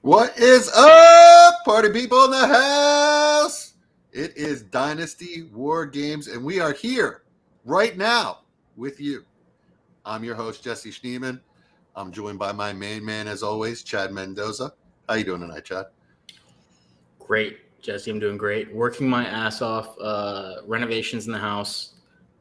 What is up, party people in the house? It is Dynasty War Games, and we are here right now with you. I'm your host, Jesse Schneeman. I'm joined by my main man, as always, Chad Mendoza. How you doing tonight, Chad? Great, Jesse. I'm doing great. Working my ass off. Renovations in the house.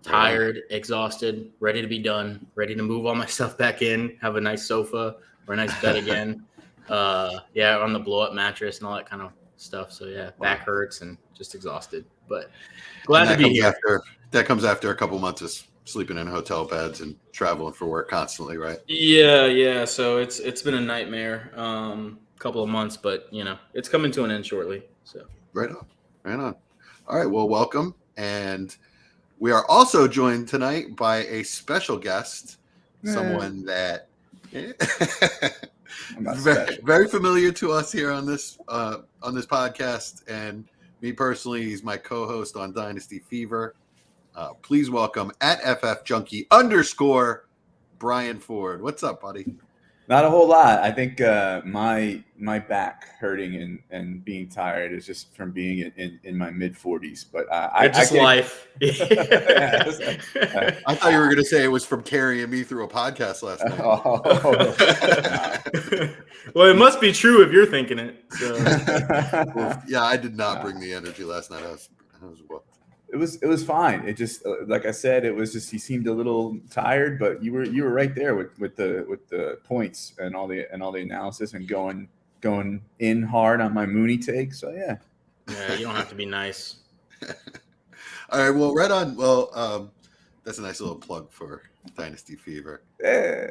Tired, exhausted, ready to be done. Ready to move all my stuff back in. Have a nice sofa or a nice bed again. On the blow-up mattress and all that kind of stuff. So yeah, back hurts and just exhausted. But glad to be here. That comes after a couple months of sleeping in hotel beds and traveling for work constantly, right? Yeah. So it's been a nightmare. Couple of months, but it's coming to an end shortly. So right on. All right, well, welcome, and we are also joined tonight by a special guest, someone that very familiar to us here on this podcast, and me personally, he's my co-host on Dynasty Fever. Please welcome at FFJunkie _ Brian Ford. What's up, buddy? Not a whole lot. I think my back hurting and being tired is just from being in my mid-40s. But life. I thought you were going to say it was from carrying me through a podcast last night. Well, it must be true if you're thinking it. So. Well, yeah, I did not bring the energy last night. I was whooped. It was fine. It just like I said, it was just he seemed a little tired, but you were right there with the points and all the analysis and going in hard on my Mooney take. So yeah. Yeah, you don't have to be nice. All right, well, right on. Well, that's a nice little plug for Dynasty Fever. Yeah.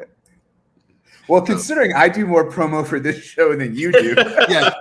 Well, considering I do more promo for this show than you do, yeah,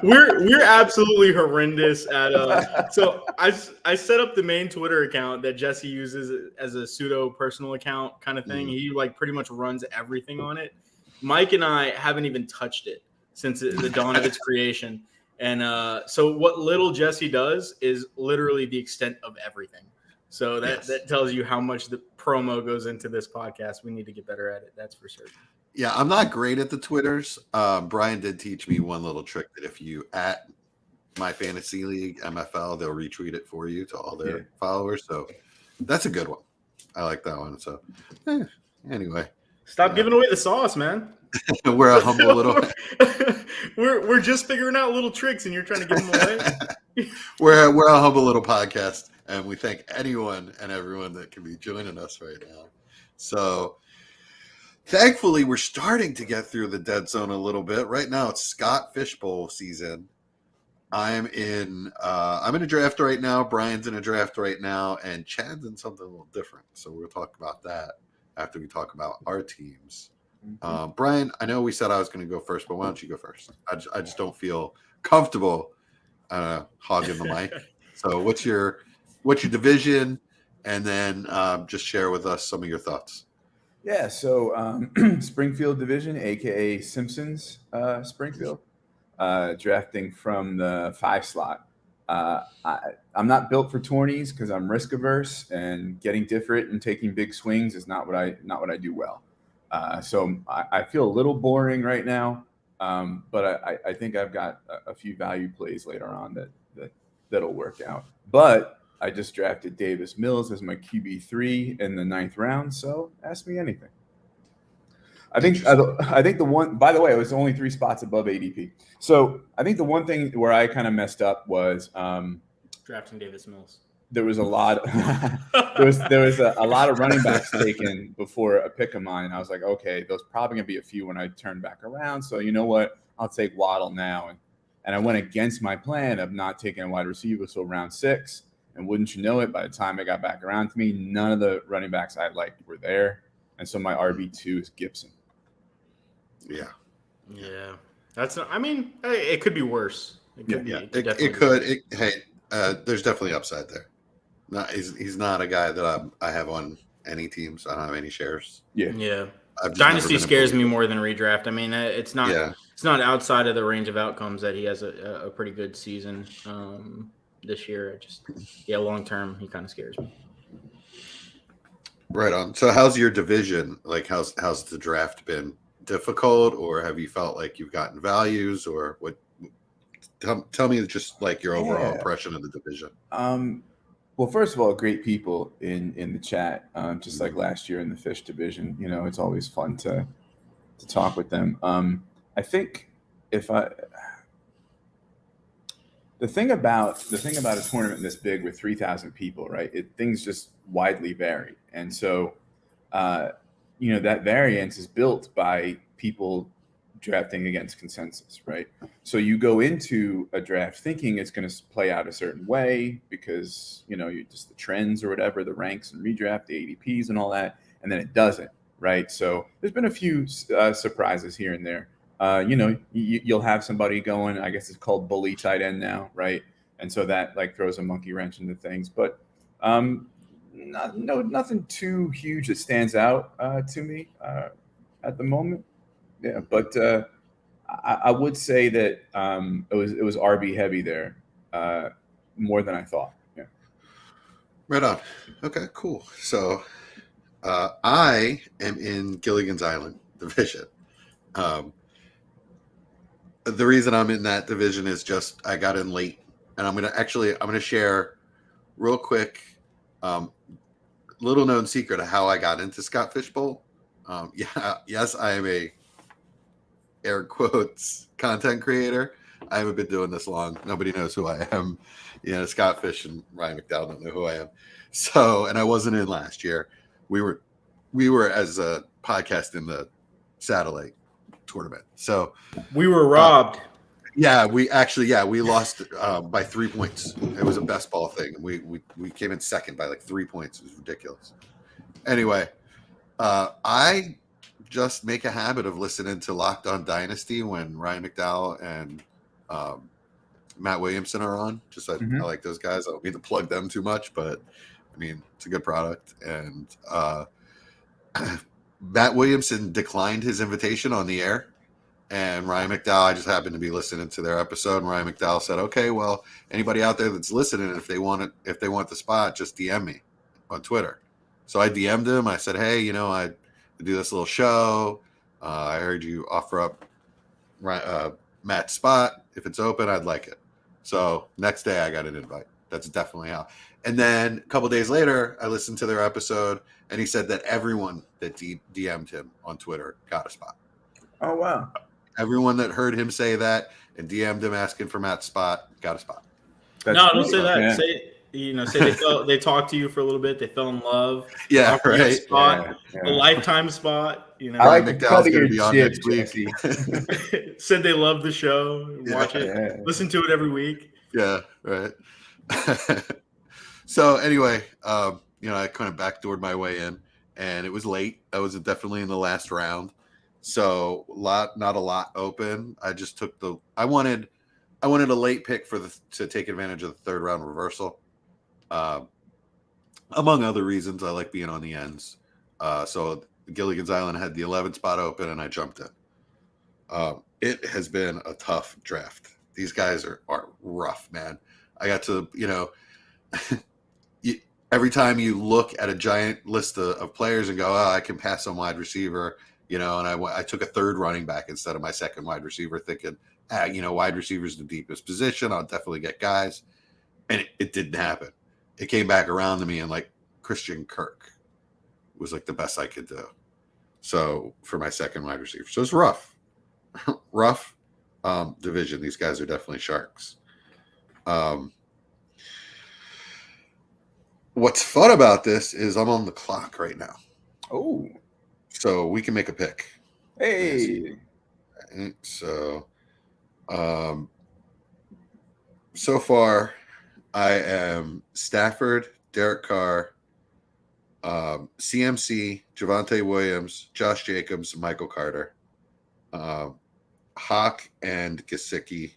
we're absolutely horrendous at. So I set up the main Twitter account that Jesse uses as a pseudo personal account kind of thing. He pretty much runs everything on it. Mike and I haven't even touched it since the dawn of its creation, and so what little Jesse does is literally the extent of everything. So that tells you how much the promo goes into this podcast. We need to get better at it. That's for certain. Yeah, I'm not great at the Twitters. Brian did teach me one little trick that if you at my fantasy league MFL, they'll retweet it for you to all their followers. So that's a good one. I like that one. So anyway, stop giving away the sauce, man. We're a humble little. we're just figuring out little tricks, and you're trying to give them away. We're a humble little podcast, and we thank anyone and everyone that can be joining us right now. So. Thankfully, we're starting to get through the dead zone a little bit. Right now, it's Scott Fishbowl season. I'm in a draft right now. Brian's in a draft right now, and Chad's in something a little different. So we'll talk about that after we talk about our teams. Brian, I know we said I was going to go first, but why don't you go first? I just don't feel comfortable hogging the mic. So what's your division, and then just share with us some of your thoughts. Yeah, so Springfield Division, a.k.a. Simpsons Springfield, drafting from the 5 slot. I'm not built for tourneys because I'm risk averse, and getting different and taking big swings is not what I do well. So I feel a little boring right now, but I think I've got a few value plays later on that'll work out. But I just drafted Davis Mills as my QB3 in the 9th round, so ask me anything. I think the one, by the way, it was only 3 spots above ADP. So I think the one thing where I kind of messed up was drafting Davis Mills. There was a lot. there was a lot of running backs taken before a pick of mine. I was like, okay, there's probably gonna be a few when I turn back around. So you know what? I'll take Waddle now, and I went against my plan of not taking a wide receiver. So round 6. And wouldn't you know it, by the time it got back around to me, none of the running backs I liked were there. And so my RB2 is Gibson. Yeah. Yeah. It could be worse. It could be. There's definitely upside there. He's not a guy that I have on any teams. I don't have any shares. Yeah. Dynasty scares me more than redraft. I mean, it's not outside of the range of outcomes that he has a pretty good season. This year, long term, he kind of scares me. Right on. So, how's your division? Like, how's the draft been difficult, or have you felt like you've gotten values, or what? Tell me just like your overall impression of the division. Well, first of all, great people in the chat. Just like last year in the fish division, it's always fun to talk with them. I think the thing about a tournament this big with 3,000 people, right? Things just widely vary, and so that variance is built by people drafting against consensus, right? So you go into a draft thinking it's going to play out a certain way because you just the trends or whatever, the ranks and redraft, the ADPs and all that, and then it doesn't, right? So there's been a few surprises here and there. You'll have somebody going, I guess it's called bully tight end now, right? And so that like throws a monkey wrench into things, but nothing too huge that stands out to me at the moment. Yeah, but I would say that it was RB heavy there, more than I thought. Yeah. Right on. Okay, cool. So I am in Gilligan's Island division. The reason I'm in that division is just I got in late, and I'm gonna share real quick, little known secret of how I got into Scott Fishbowl. Yes, I am a air quotes content creator. I haven't been doing this long. Nobody knows who I am. Scott Fish and Ryan McDowell don't know who I am. So, and I wasn't in last year. We were as a podcast in the satellite tournament. So we were robbed. We lost by 3 points. It was a best ball thing. We came in second by like 3 points. It was ridiculous. Anyway, I just make a habit of listening to Locked On Dynasty when Ryan McDowell and Matt Williamson are on. I like those guys. I don't mean to plug them too much, but I mean, it's a good product. And Matt Williamson declined his invitation on the air. And Ryan McDowell, I just happened to be listening to their episode, and Ryan McDowell said, okay, well, anybody out there that's listening, if they want the spot, just DM me on Twitter. So I DM'd him. I said, hey, I do this little show. I heard you offer up Matt's spot. If it's open, I'd like it. So next day I got an invite. That's definitely how. And then a couple days later, I listened to their episode, and he said that everyone that DM'd him on Twitter got a spot. Oh, wow. Everyone that heard him say that and DM'd him asking for Matt's spot got a spot. Don't say that. Yeah. Say they talked to you for a little bit. They fell in love. Yeah, right. Spot, a lifetime spot. I like McDowell's going to be on next week. Said they love the show. Watch it. Listen to it every week. Yeah, right. So anyway, I kind of backdoored my way in, and it was late. I was definitely in the last round. So not a lot open. I just took I wanted a late pick to take advantage of the third round reversal. Among other reasons, I like being on the ends. So Gilligan's Island had the 11th spot open, and I jumped in. It has been a tough draft. These guys are rough, man. I got to, every time you look at a giant list of players and go, oh, I can pass on wide receiver, and I took a third running back instead of my second wide receiver, thinking, wide receiver is the deepest position. I'll definitely get guys. And it didn't happen. It came back around to me, and like Christian Kirk was like the best I could do. So for my second wide receiver. So it's rough. Rough division. These guys are definitely sharks. What's fun about this is I'm on the clock right now. Oh. So we can make a pick. Hey. So so far I am Stafford, Derek Carr, CMC, Javonte Williams, Josh Jacobs, Michael Carter, Hawk and Gesicki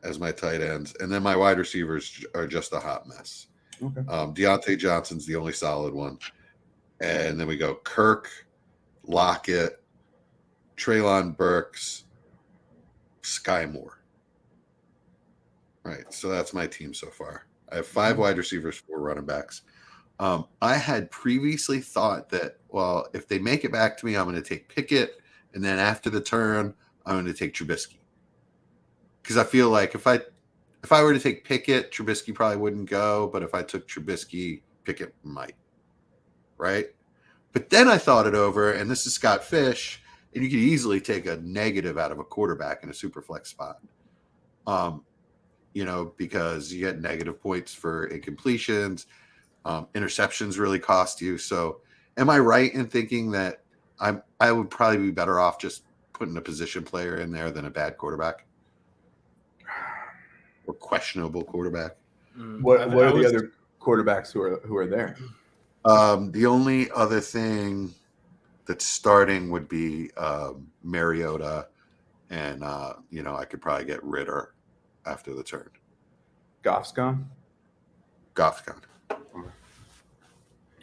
as my tight ends. And then my wide receivers are just a hot mess. Okay. Deontay Johnson's the only solid one. And then we go Kirk, Lockett, Treylon Burks, Sky Moore. Right. So that's my team so far. I have 5 wide receivers, 4 running backs. I had previously thought that, well, if they make it back to me, I'm going to take Pickett and then after the turn, I'm going to take Trubisky. Because I feel like if I were to take Pickett, Trubisky probably wouldn't go, but if I took Trubisky, Pickett might. Right? But then I thought it over, and this is Scott Fish, and you could easily take a negative out of a quarterback in a super flex spot. Because you get negative points for incompletions, interceptions really cost you. So am I right in thinking that I would probably be better off just putting a position player in there than a bad quarterback or questionable quarterback? What are the other quarterbacks who are there? The only other thing that's starting would be Mariota, and I could probably get Ritter after the turn. Goff's gone.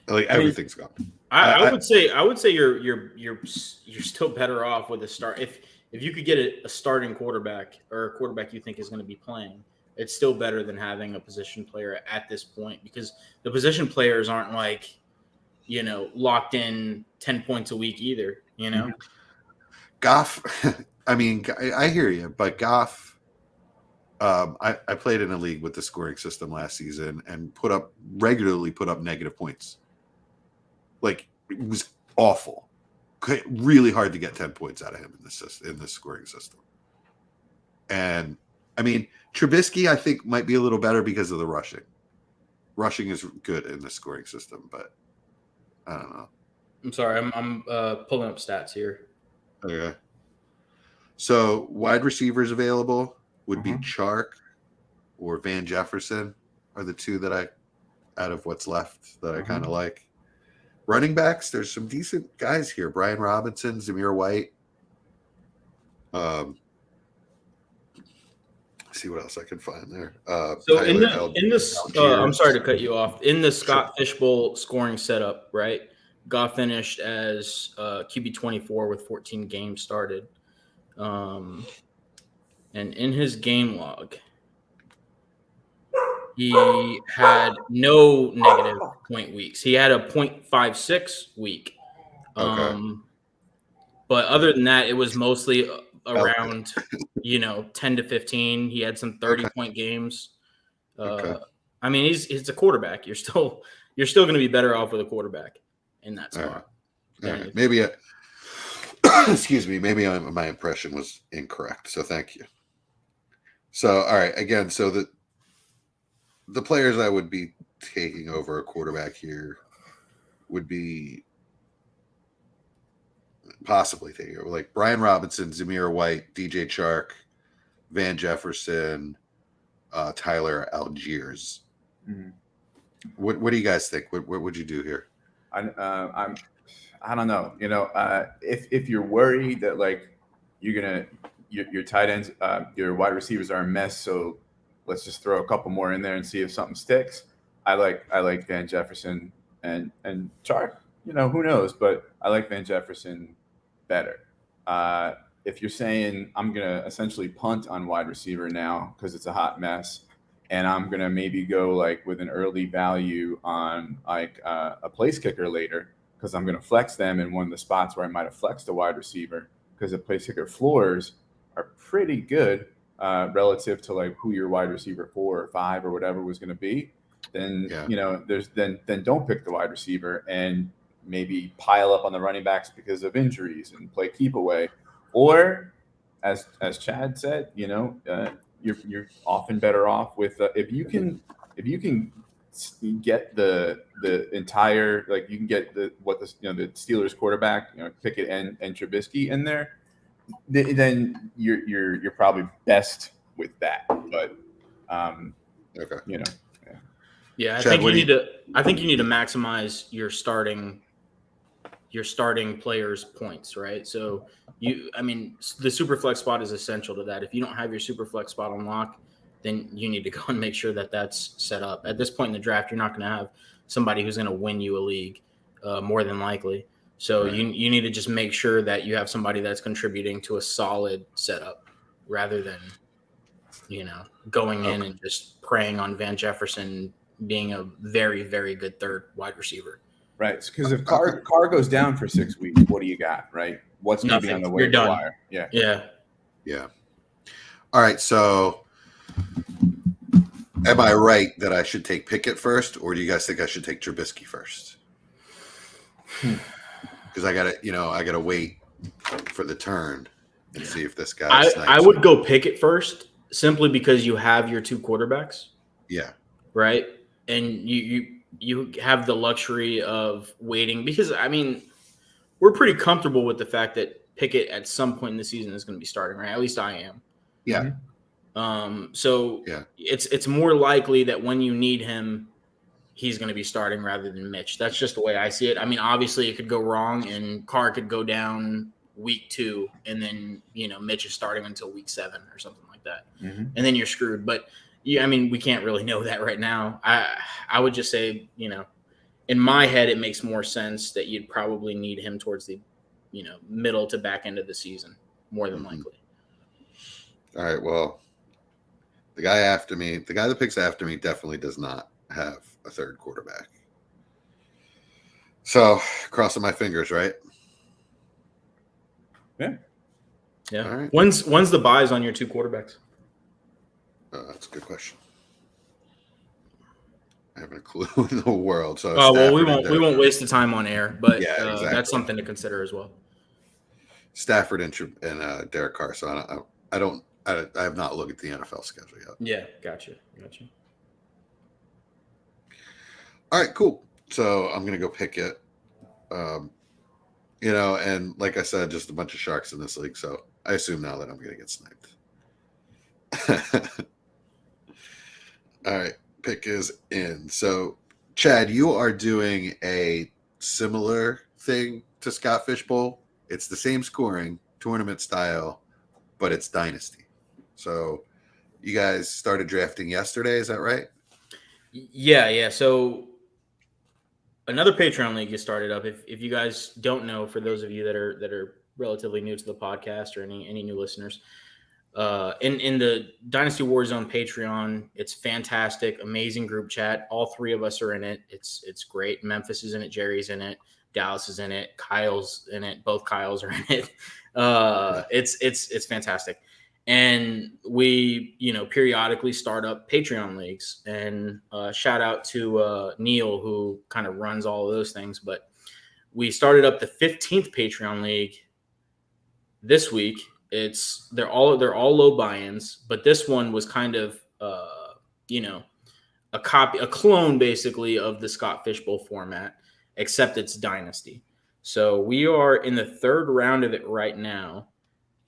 Like everything's gone. I would say you're still better off with a start if you could get a starting quarterback or a quarterback you think is going to be playing. It's still better than having a position player at this point because the position players aren't like, locked in 10 points a week either, Goff, I mean, I hear you, but Goff, I played in a league with the scoring system last season and regularly put up negative points. Like, it was awful. Really hard to get 10 points out of him in this scoring system. And, I mean, Trubisky, I think, might be a little better because of the rushing. Rushing is good in the scoring system, but I don't know. I'm sorry. I'm pulling up stats here. Okay. So, wide receivers available would be Chark or Van Jefferson are the two that out of what's left that I kind of like. Running backs, there's some decent guys here. Brian Robinson, Zamir White. See what else I can find there. So in this, I'm sorry to cut you off. In the Scott Fishbowl scoring setup, right? Goff finished as QB 24 with 14 games started. And in his game log, he had no negative point weeks. He had a 0.56 week. Okay. But other than that, it was mostly around, 10 to 15. He had some 30-point games. I mean, he's a quarterback. You're still going to be better off with a quarterback in that spot. All right. Maybe excuse me. Maybe my impression was incorrect. So thank you. So, all right. Again, so the players I would be taking over a quarterback here would be possibly taking over like Brian Robinson, Zamir White, DJ Chark, Van Jefferson, Tyler Algiers. Mm-hmm. What do you guys think? What would you do here? I don't know. If you're worried that like your tight ends, your wide receivers are a mess, so let's just throw a couple more in there and see if something sticks. I like Van Jefferson and Chark. Who knows? But I like Van Jefferson better. If you're saying I'm gonna essentially punt on wide receiver now because it's a hot mess, and I'm gonna maybe go like with an early value on like a place kicker later because I'm gonna flex them in one of the spots where I might have flexed a wide receiver because the place kicker floors are pretty good relative to like who your wide receiver 4 or 5 or whatever was going to be. Then then don't pick the wide receiver and maybe pile up on the running backs because of injuries and play keep away. Or as Chad said, you're often better off with if you can get the entire you can get the Steelers quarterback, Pickett and Trubisky in there, then you're probably best with that. But yeah, I think you need to maximize your starting players' points, right? So the super flex spot is essential to that. If you don't have your super flex spot on lock, then you need to go and make sure that that's set up. At this point in the draft, you're not going to have somebody who's going to win you a league, more than likely. So right. you need to just make sure that you have somebody that's contributing to a solid setup rather than, going in and just preying on Van Jefferson being a very, very good third wide receiver. Right. Because if Carr goes down for 6 weeks, what do you got, right? what's going to be on the You're waiver done. wire. Yeah. Yeah. All right. So, am I right that I should take Pickett first, or do you guys think I should take Trubisky first? Because I gotta wait for the turn and see if this guy. I would go Pickett first, simply because you have your two quarterbacks. Yeah. Right, and you have the luxury of waiting, because I mean, we're pretty comfortable with the fact that Pickett at some point in the season is going to be starting, right? At least I am. Yeah. So yeah, it's more likely that when you need him, he's going to be starting rather than Mitch. That's just the way I see it. I mean, obviously it could go wrong and Carr could go down week 2, and then, Mitch is starting until week 7 or something like that. And then you're screwed. But I mean, we can't really know that right now. I would just say, in my head, it makes more sense that you'd probably need him towards the, middle to back end of the season, more than likely. All right. Well, the guy that picks after me definitely does not have a third quarterback. So, crossing my fingers, right? Yeah. Yeah. All right. When's the buys on your two quarterbacks? That's a good question. I haven't a clue in the world. So, we won't waste the time on air, but yeah, exactly. That's something to consider as well. Stafford and Derek Carr. So I have not looked at the NFL schedule yet. Yeah, gotcha. All right, cool. So I'm gonna go pick it. And like I said, just a bunch of sharks in this league. So I assume now that I'm gonna get sniped. All right, pick is in. So Chad, you are doing a similar thing to Scott Fishbowl. It's the same scoring, tournament style, but it's Dynasty. So you guys started drafting yesterday, is that right? Yeah. So another Patreon league gets started up. If you guys don't know, for those of you that are relatively new to the podcast or any new listeners, in the Dynasty Warzone Patreon, it's fantastic, amazing group chat. All 3 of us are in it. It's great. Memphis is in it, Jerry's in it, Dallas is in it, Kyle's in it. Both Kyles are in it. It's fantastic. And we, periodically start up Patreon leagues, and shout out to Neil, who kind of runs all of those things. But we started up the 15th Patreon league this week. They're all low buy-ins, but this one was kind of a clone basically of the Scott Fishbowl format, except it's Dynasty. So we are in the 3rd round of it right now,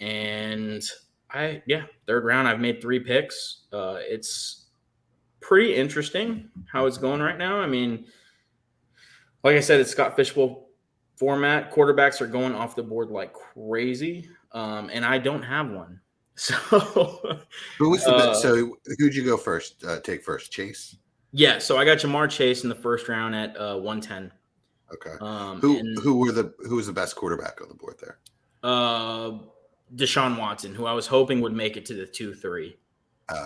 and third round. I've made 3 picks. It's pretty interesting how it's going right now. I mean, like I said, it's Scott Fishbowl format. Quarterbacks are going off the board like crazy, and I don't have one. So, who was the best? So, who'd you go first? Take first, Chase. Yeah, so I got Jamar Chase in the 1st round at 110. Okay. Who was the best quarterback on the board there? Deshaun Watson, who I was hoping would make it to the 2-3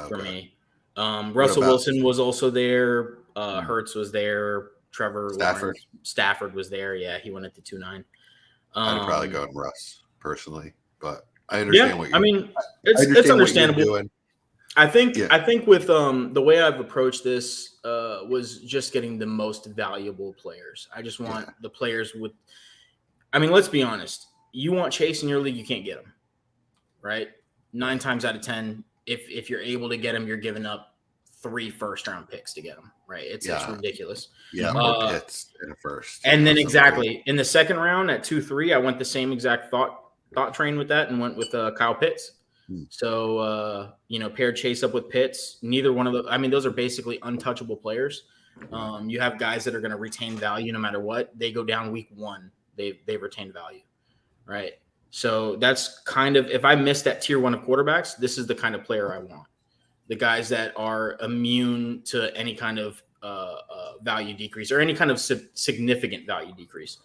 for me. Russell Wilson was also there. Hurts was there. Trevor Stafford was there. Yeah, he went at the 2-9. I'd probably go with Russ personally, but I understand what you're doing. I mean, it's understandable. I think with the way I've approached this was just getting the most valuable players. I just want the players with. I mean, let's be honest. You want Chase in your league, you can't get him, right? 9 times out of 10, if you're able to get him, you're giving up 3 first-round picks to get him, right? It's ridiculous. Yeah, or Pitts in a first. And then exactly in the 2nd round at 2-3, I went the same exact thought train with that and went with Kyle Pitts. So, paired Chase up with Pitts. Neither one of those. I mean, those are basically untouchable players. You have guys that are going to retain value no matter what. They go down week 1. They've retained value, right? So that's kind of, if I miss that tier 1 of quarterbacks, this is the kind of player I want. The guys that are immune to any kind of value decrease or any kind of significant value decrease.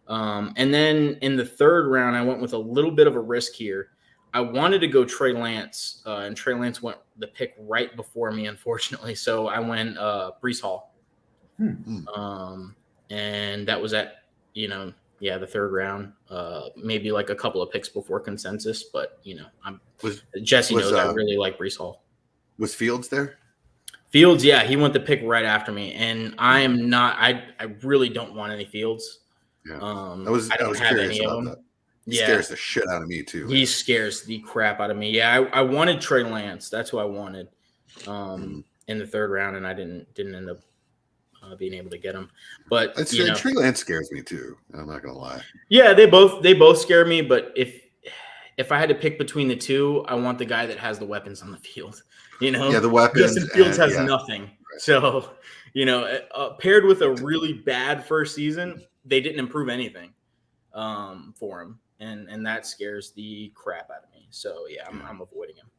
And then in the 3rd round, I went with a little bit of a risk here. I wanted to go Trey Lance, and Trey Lance went the pick right before me, unfortunately. So I went Breece Hall. And that was at, Yeah, the third round, maybe like a couple of picks before consensus, but Jesse knows I really like Breece Hall. Was Fields there? Fields, yeah, he went the pick right after me, and I am not. I really don't want any Fields. Yeah, I was don't have curious any of about them. that. He scares the shit out of me too. He scares the crap out of me. Yeah, I wanted Trey Lance. That's who I wanted in the third round, and I didn't end up being able to get him. But Trey Lance scares me too. I'm not gonna lie. Yeah, they both scare me. But if I had to pick between the two, I want the guy that has the weapons on the field. Yeah, the weapons. Justin Fields has nothing. Right. So, paired with a really bad first season, they didn't improve anything for him. And that scares the crap out of me. So, yeah, I'm avoiding him.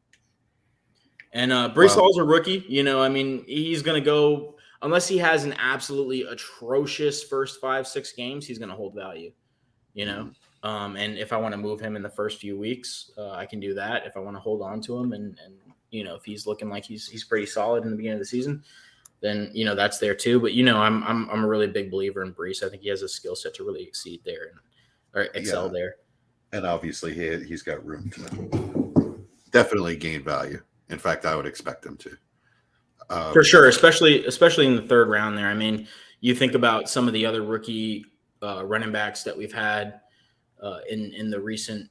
And Breece Hall's a rookie. He's going to go – unless he has an absolutely atrocious first 5-6 games, he's going to hold value, and if I want to move him in the first few weeks, I can do that. If I want to hold on to him and if he's looking like he's pretty solid in the beginning of the season, then, that's there too. But, I'm a really big believer in Breece. I think he has a skill set to really exceed there or excel there. And obviously he's got room to definitely gain value. In fact, I would expect him to. For sure, especially in the third round there. I mean, you think about some of the other rookie running backs that we've had in recent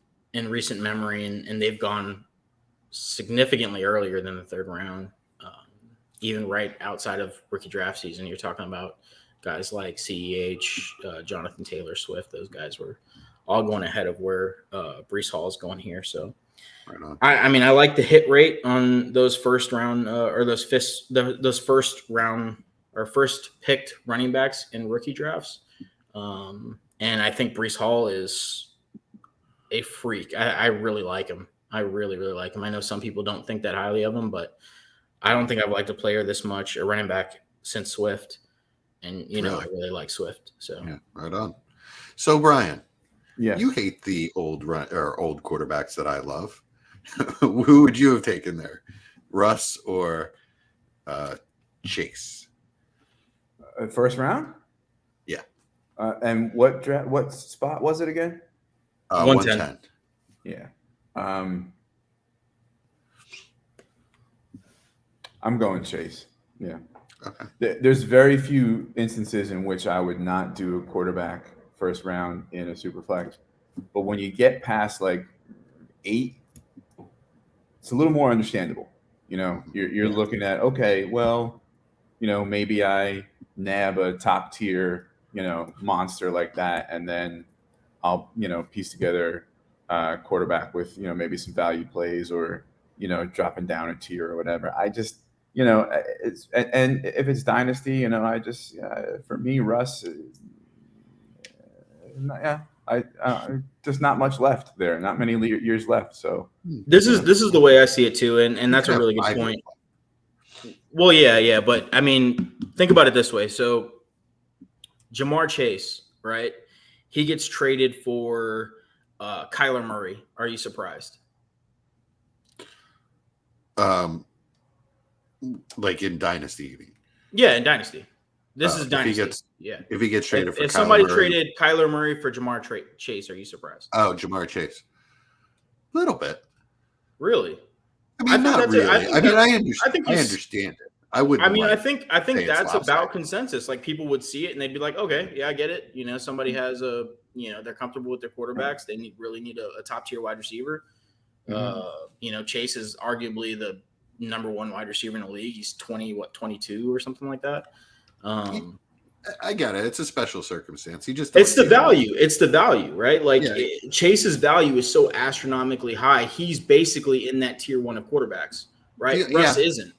memory, and they've gone significantly earlier than the third round, even right outside of rookie draft season. You're talking about guys like CEH, Jonathan Taylor Swift. Those guys were all going ahead of where Breece Hall is going here. So. Right on. I like the hit rate on those first round those first round or first picked running backs in rookie drafts. And I think Breece Hall is a freak. I really like him. I really, really like him. I know some people don't think that highly of him, but I don't think I've liked a player this much, a running back, since Swift. And, really? I really like Swift. So yeah, right on. So, Brian, yeah, you hate the old quarterbacks that I love. Who would you have taken there, Russ or Chase? First round? Yeah. And what spot was it again? 110. Yeah. I'm going Chase. Yeah. Okay. There's very few instances in which I would not do a quarterback first round in a super flex, but when you get past like 8. It's a little more understandable. You're looking at, okay, well, maybe I nab a top tier, monster like that. And then I'll, piece together a quarterback with, maybe some value plays or, dropping down a tier or whatever. I just, it's, and if it's Dynasty, I just, for me, Russ, just not much left there. Not many years left. So this is the way I see it too, and that's a really good point. Well, yeah, but I mean, think about it this way. So Jamar Chase, right? He gets traded for Kyler Murray. Are you surprised? Like in Dynasty, you mean? Yeah, in Dynasty. This is Dynasty. If he gets traded for if somebody traded Kyler Murray for Jamar Chase, are you surprised? Oh, Jamar Chase. A little bit. Really? I mean, not really. I understand it. I wouldn't. I mean, I think that's about consensus. Like, people would see it and they'd be like, okay, yeah, I get it. Somebody has they're comfortable with their quarterbacks. They really need a top tier wide receiver. Mm-hmm. Chase is arguably the number one wide receiver in the league. He's 22 or something like that. I get it. It's a special circumstance. It's the value. It's the value, right? Like, Chase's value is so astronomically high. He's basically in that tier 1 of quarterbacks, right? Russ isn't.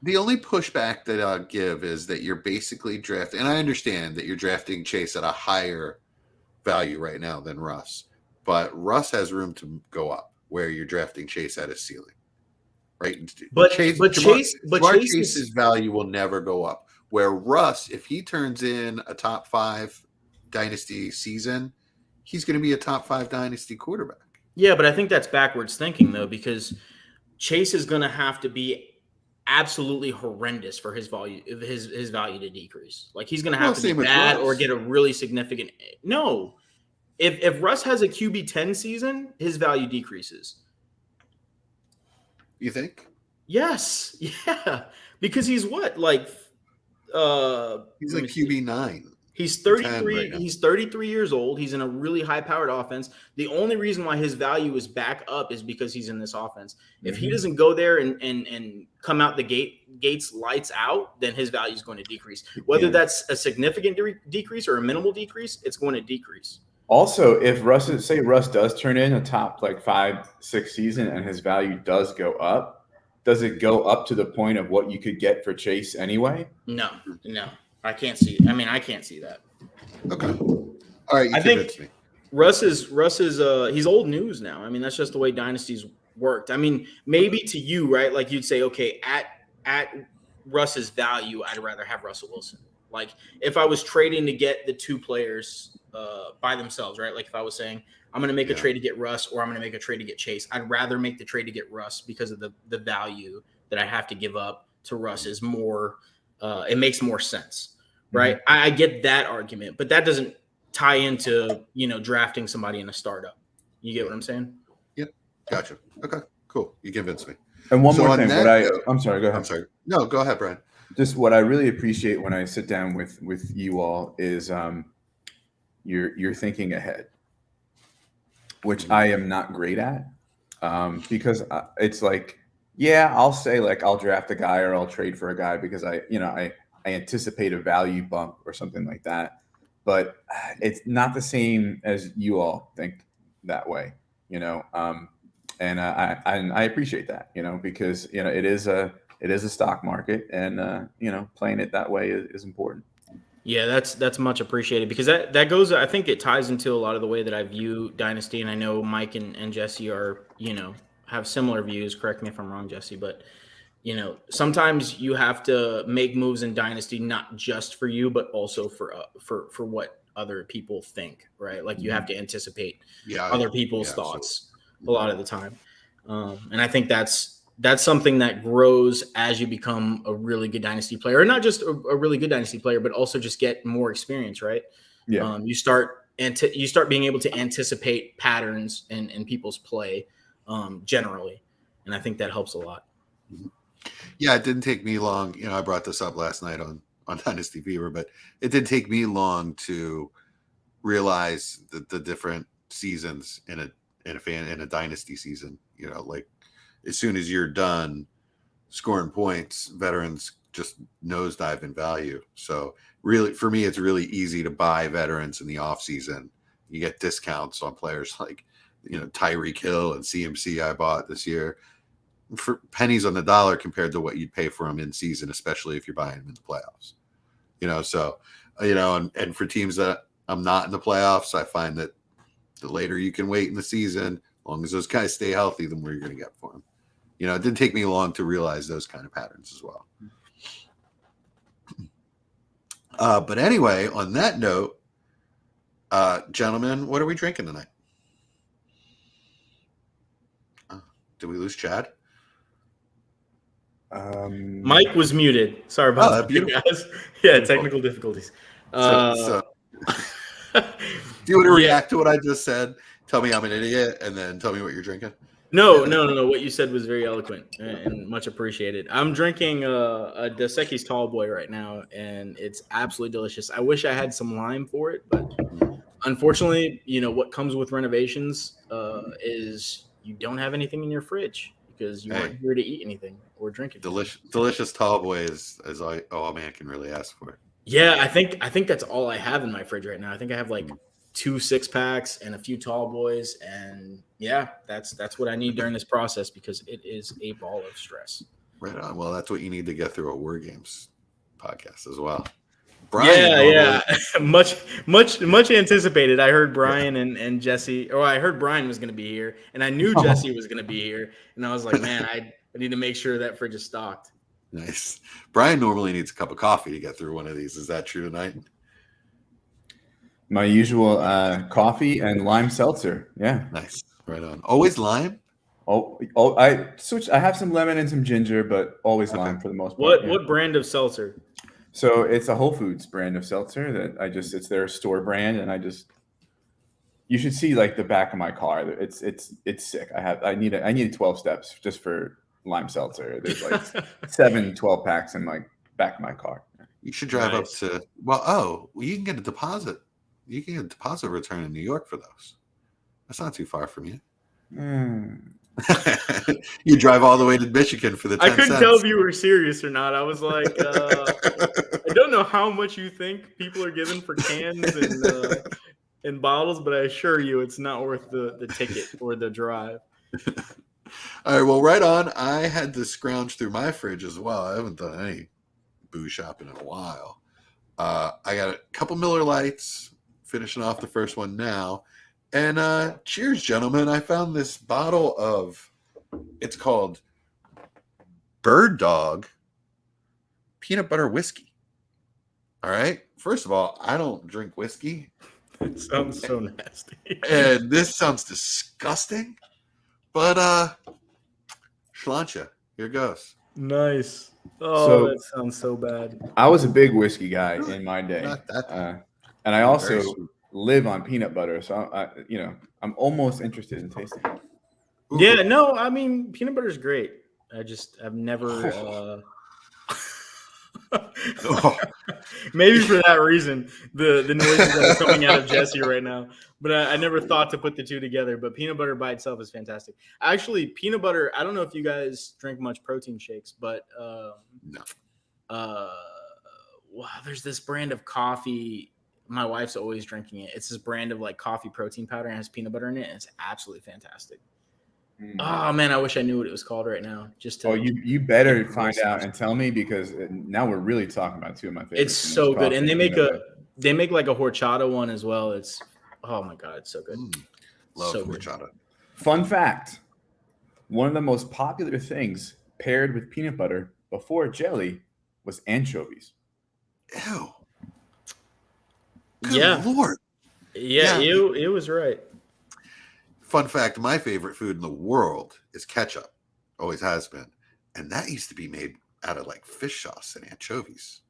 The only pushback that I'll give is that you're basically drafting, and I understand that you're drafting Chase at a higher value right now than Russ, but Russ has room to go up where you're drafting Chase at his ceiling, right? But Chase's value will never go up. Where Russ, if he turns in a top 5 dynasty season, he's going to be a top 5 dynasty quarterback. Yeah, but I think that's backwards thinking, though, because Chase is going to have to be absolutely horrendous for his value to decrease. Like, he's going to have to be bad or get a really significant. No, If Russ has a QB 10 season, his value decreases. You think? Yes. Yeah. Because he's what? Like He's like QB 9. He's 33. Right, he's 33 years old. He's in a really high-powered offense. The only reason why his value is back up is because he's in this offense. If he doesn't go there and come out the gates lights out, then his value is going to decrease. Whether that's a significant decrease or a minimal decrease, it's going to decrease. Also, if Russ does turn in a top like 5-6 season and his value does go up, does it go up to the point of what you could get for Chase anyway? No. I can't see. I mean, I can't see that. Okay. All right. You convinced me. Russ is he's old news now. I mean, that's just the way dynasties worked. I mean, maybe to you, right? Like you'd say, okay, at Russ's value, I'd rather have Russell Wilson. Like if I was trading to get the two players by themselves, right? Like if I was saying I'm going to make a trade to get Russ or I'm going to make a trade to get Chase, I'd rather make the trade to get Russ because of the value that I have to give up to Russ is more. It makes more sense. Right. I get that argument, but that doesn't tie into, drafting somebody in a startup. You get what I'm saying? Yep. Gotcha. Okay, cool. You convinced me. And one more thing. I'm sorry. Go ahead. I'm sorry. No, go ahead, Brian. Just what I really appreciate when I sit down with you all is you're thinking ahead, which I am not great at because it's like, I'll say like I'll draft a guy or I'll trade for a guy because I anticipate a value bump or something like that, but it's not the same as you all think that way, and I appreciate that, because it is a stock market, and playing it that way is important. Yeah, that's much appreciated because that goes. I think it ties into a lot of the way that I view Dynasty, and I know Mike and Jesse are have similar views. Correct me if I'm wrong, Jesse, but. Sometimes you have to make moves in Dynasty, not just for you, but also for what other people think, right? Like you have to anticipate other people's thoughts a lot of the time. And I think that's something that grows as you become a really good Dynasty player, or not just a really good Dynasty player, but also just get more experience, right? Yeah. You start being able to anticipate patterns in people's play generally. And I think that helps a lot. Mm-hmm. Yeah, it didn't take me long. I brought this up last night on Dynasty Fever, but it didn't take me long to realize the different seasons in a Dynasty season. Like as soon as you're done scoring points, veterans just nosedive in value. So really, for me, it's really easy to buy veterans in the off season. You get discounts on players like Tyreek Hill and CMC I bought this year. For pennies on the dollar compared to what you'd pay for them in season, especially if you're buying them in the playoffs. And for teams that I'm not in the playoffs, I find that the later you can wait in the season, as long as those guys stay healthy, the more you're going to get for them. It didn't take me long to realize those kind of patterns as well. But anyway, on that note, gentlemen, what are we drinking tonight? Did we lose Chad? Mike was muted. Sorry about that, guys. Yeah, technical difficulties. Do you want to react to what I just said? Tell me I'm an idiot, and then tell me what you're drinking. No. What you said was very eloquent and much appreciated. I'm drinking a Dos Equis Tall Boy right now, and it's absolutely delicious. I wish I had some lime for it, but unfortunately, what comes with renovations is you don't have anything in your fridge because you weren't here to eat anything or drink it. Delicious Tall Boy is all a man can really ask for. Yeah, I think that's all I have in my fridge right now. I think I have like 2 6-packs and a few Tall Boys, and that's what I need during this process because it is a ball of stress. Right on. Well, that's what you need to get through a War Games podcast as well. Brian, much anticipated. I heard Brian and Jesse, or I heard Brian was going to be here, and I knew Jesse was going to be here, and I was like, man, I need to make sure that fridge is stocked. Nice. Brian normally needs a cup of coffee to get through one of these. Is that true tonight? My usual coffee and lime seltzer. Yeah. Nice. Right on. Always lime? Oh, I switch. I have some lemon and some ginger, but always lime for the most part. What brand of seltzer? So it's a Whole Foods brand of seltzer that it's their store brand, and I just You should see like the back of my car. It's sick. I need 12 steps just for lime seltzer. There's like 12 packs in like back of my car. You should drive up to you can get a deposit. You can get a deposit return in New York for those. That's not too far from you. You drive all the way to Michigan for the 10 I couldn't cents. tell if you were serious or not. I was like, I don't know how much you think people are giving for cans and bottles, but I assure you it's not worth the ticket or the drive. All right, well, right on. I had to scrounge through my fridge as well. I haven't done any booze shopping in a while. I got a couple Miller Lights, finishing off the first one now. And cheers, gentlemen. I found this bottle of, it's called Bird Dog peanut butter whiskey. All right. First of all, I don't drink whiskey. It sounds so nasty. And this sounds disgusting. But Schlancha, here goes. Nice. Oh, that sounds so bad. I was a big whiskey guy in my day. Not that And I also live on peanut butter, so I'm almost interested in tasting it. Ooh. Yeah, no, I mean peanut butter is great. I've never maybe for that reason the noises that are coming out of Jesse right now. But I never thought to put the two together. But peanut butter by itself is fantastic. Actually, peanut butter. I don't know if you guys drink much protein shakes, but No. Wow, there's this brand of coffee. My wife's always drinking it. It's this brand of like coffee protein powder and has peanut butter in it. And it's absolutely fantastic. Oh man, I wish I knew what it was called right now. You better find out and tell me, because now we're really talking about two of my favorites. It's so good, and they make like a horchata one as well. It's oh my god, it's so good. Love so horchata. Good. Fun fact: one of the most popular things paired with peanut butter before jelly was anchovies. Ew. Good Lord. Yeah, it was right. Fun fact, my favorite food in the world is ketchup. Always has been. And that used to be made out of like fish sauce and anchovies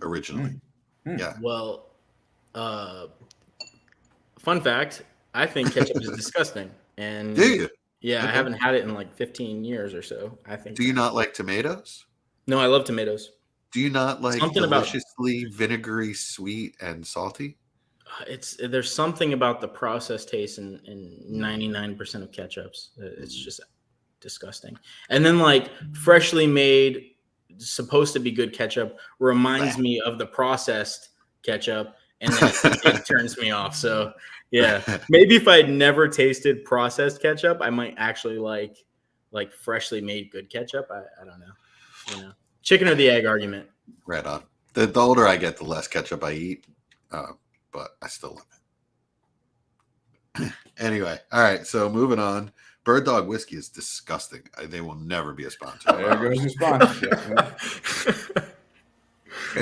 originally. Yeah. Well, fun fact, I think ketchup is disgusting. And Do you? Yeah, Okay. I haven't had it in like 15 years or so. I think. Do you not like tomatoes? No, I love tomatoes. Do you not like Something deliciously vinegary, sweet, and salty? There's something about the processed taste in 99% of ketchups. It's just disgusting. And then like freshly made, supposed to be good ketchup reminds me of the processed ketchup, and then it turns me off. So yeah, maybe if I'd never tasted processed ketchup, I might actually like freshly made good ketchup. I don't know. Chicken or the egg argument. Right on. The older I get, the less ketchup I eat. But I still love it. Anyway, all right. So moving on. Bird Dog whiskey is disgusting. They will never be a sponsor. There goes your sponsorship.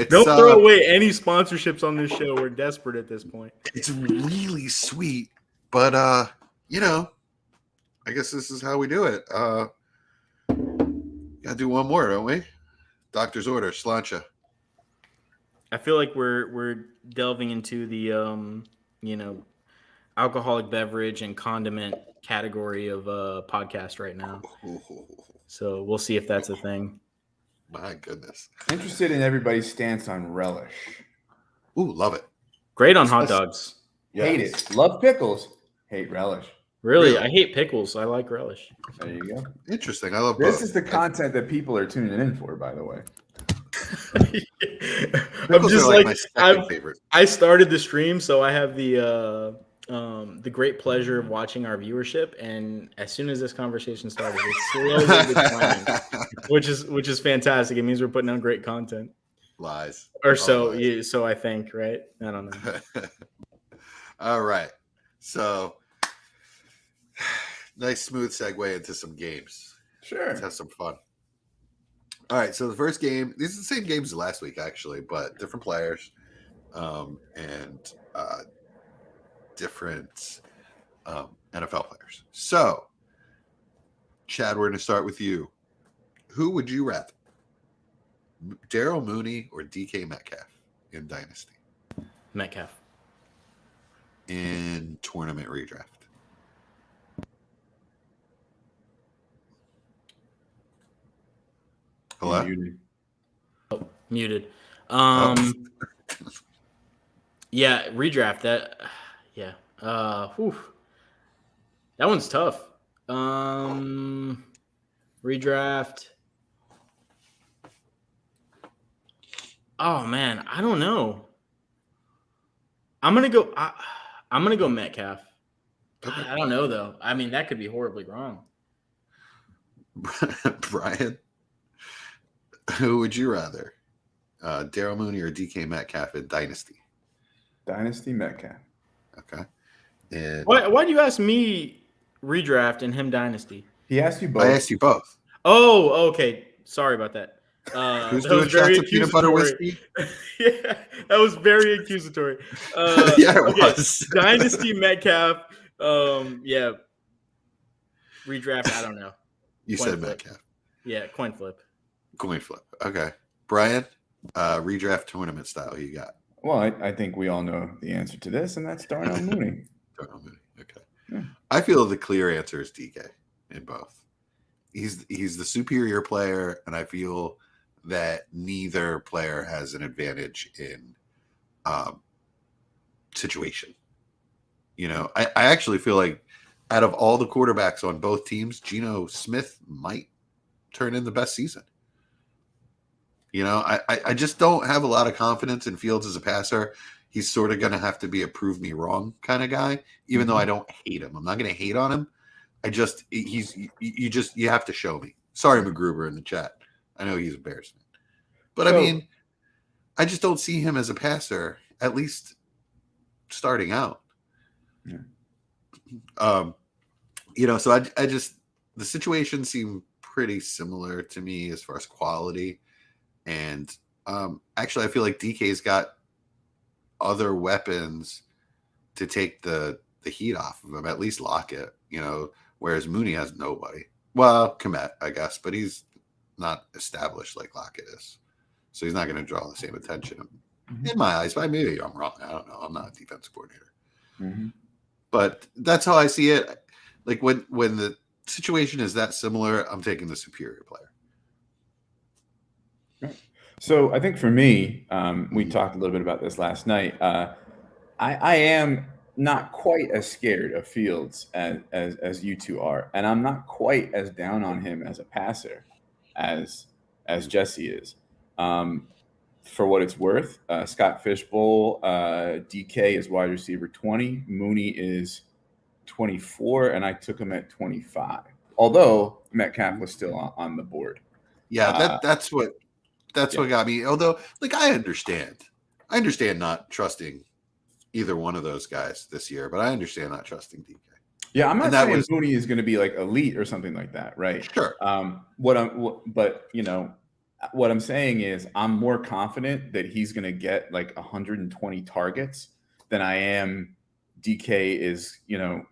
Don't throw away any sponsorships on this show. We're desperate at this point. It's really sweet, but I guess this is how we do it. Gotta do one more, don't we? Doctor's order, Slancha. I feel like we're delving into the alcoholic beverage and condiment category of podcast right now. So we'll see if that's a thing. My goodness. Interested in everybody's stance on relish. Ooh, love it. Great on hot dogs. Hate it. Love pickles. Hate relish. Really? I hate pickles. I like relish. There you go. Interesting. I love This both. is the content that people are tuning in for, by the way. I'm just my like second favorite. I started the stream, so I have the great pleasure of watching our viewership, and as soon as this conversation started, it's slowly declining, which is fantastic. It means we're putting out great content. Lies. Or so so I think, right? I don't know. All right. So nice smooth segue into some games. Sure. Let's have some fun. All right, so the first game, these are the same games as last week, actually, but different players and different NFL players. So, Chad, we're going to start with you. Who would you rather? Daryl Mooney or DK Metcalf in Dynasty? Metcalf. in tournament redraft? Hello? Muted. Muted. Oh. Yeah, redraft that. Yeah. That one's tough. Redraft. Oh man, I don't know. I'm gonna go Metcalf. Okay. I don't know though. I mean, that could be horribly wrong. Brian, who would you rather? Daryl Mooney or DK Metcalf in Dynasty? Dynasty Metcalf. Okay. And Why'd you ask me redraft and him dynasty? He asked you both. I asked you both. Oh, okay. Sorry about that. Who's That doing was very shots of peanut butter accusatory. whiskey? Yeah, that was very accusatory. Yeah, it was. Dynasty Metcalf. Yeah. Redraft, I don't know. You Coin said flip. Metcalf. Yeah, coin flip. Coin flip. Okay. Brian, redraft tournament style, who you got? Well, I think we all know the answer to this, and that's Darnell Mooney. Darnell Mooney. Okay. Yeah. I feel the clear answer is DK in both. He's the superior player, and I feel that neither player has an advantage in situation. You know, I actually feel like out of all the quarterbacks on both teams, Geno Smith might turn in the best season. You know, I just don't have a lot of confidence in Fields as a passer. He's sort of going to have to be a prove me wrong kind of guy, even though I don't hate him. I'm not going to hate on him. You have to show me. Sorry, McGruber in the chat. I know he's a Bears fan. But I mean, I just don't see him as a passer, at least starting out. Yeah. You know, so I just, the situation seemed pretty similar to me as far as quality. And actually, I feel like DK's got other weapons to take the heat off of him, at least Lockett, you know, whereas Mooney has nobody. Well, Komet, I guess, but he's not established like Lockett is. So he's not going to draw the same attention in my eyes. But maybe I'm wrong. I don't know. I'm not a defensive coordinator. Mm-hmm. But that's how I see it. Like when the situation is that similar, I'm taking the superior player. So I think for me, we talked a little bit about this last night. I am not quite as scared of Fields as you two are, and I'm not quite as down on him as a passer as Jesse is. For what it's worth, Scott Fishbowl, DK is wide receiver 20, Mooney is 24, and I took him at 25. Although Metcalf was still on the board. Yeah, that's what got me. Although, like, I understand not trusting either one of those guys this year, but I understand not trusting DK. Yeah, I'm not saying Mooney is going to be like elite or something like that, right? Sure. But you know, what I'm saying is I'm more confident that he's going to get like 120 targets than I am DK is, you know,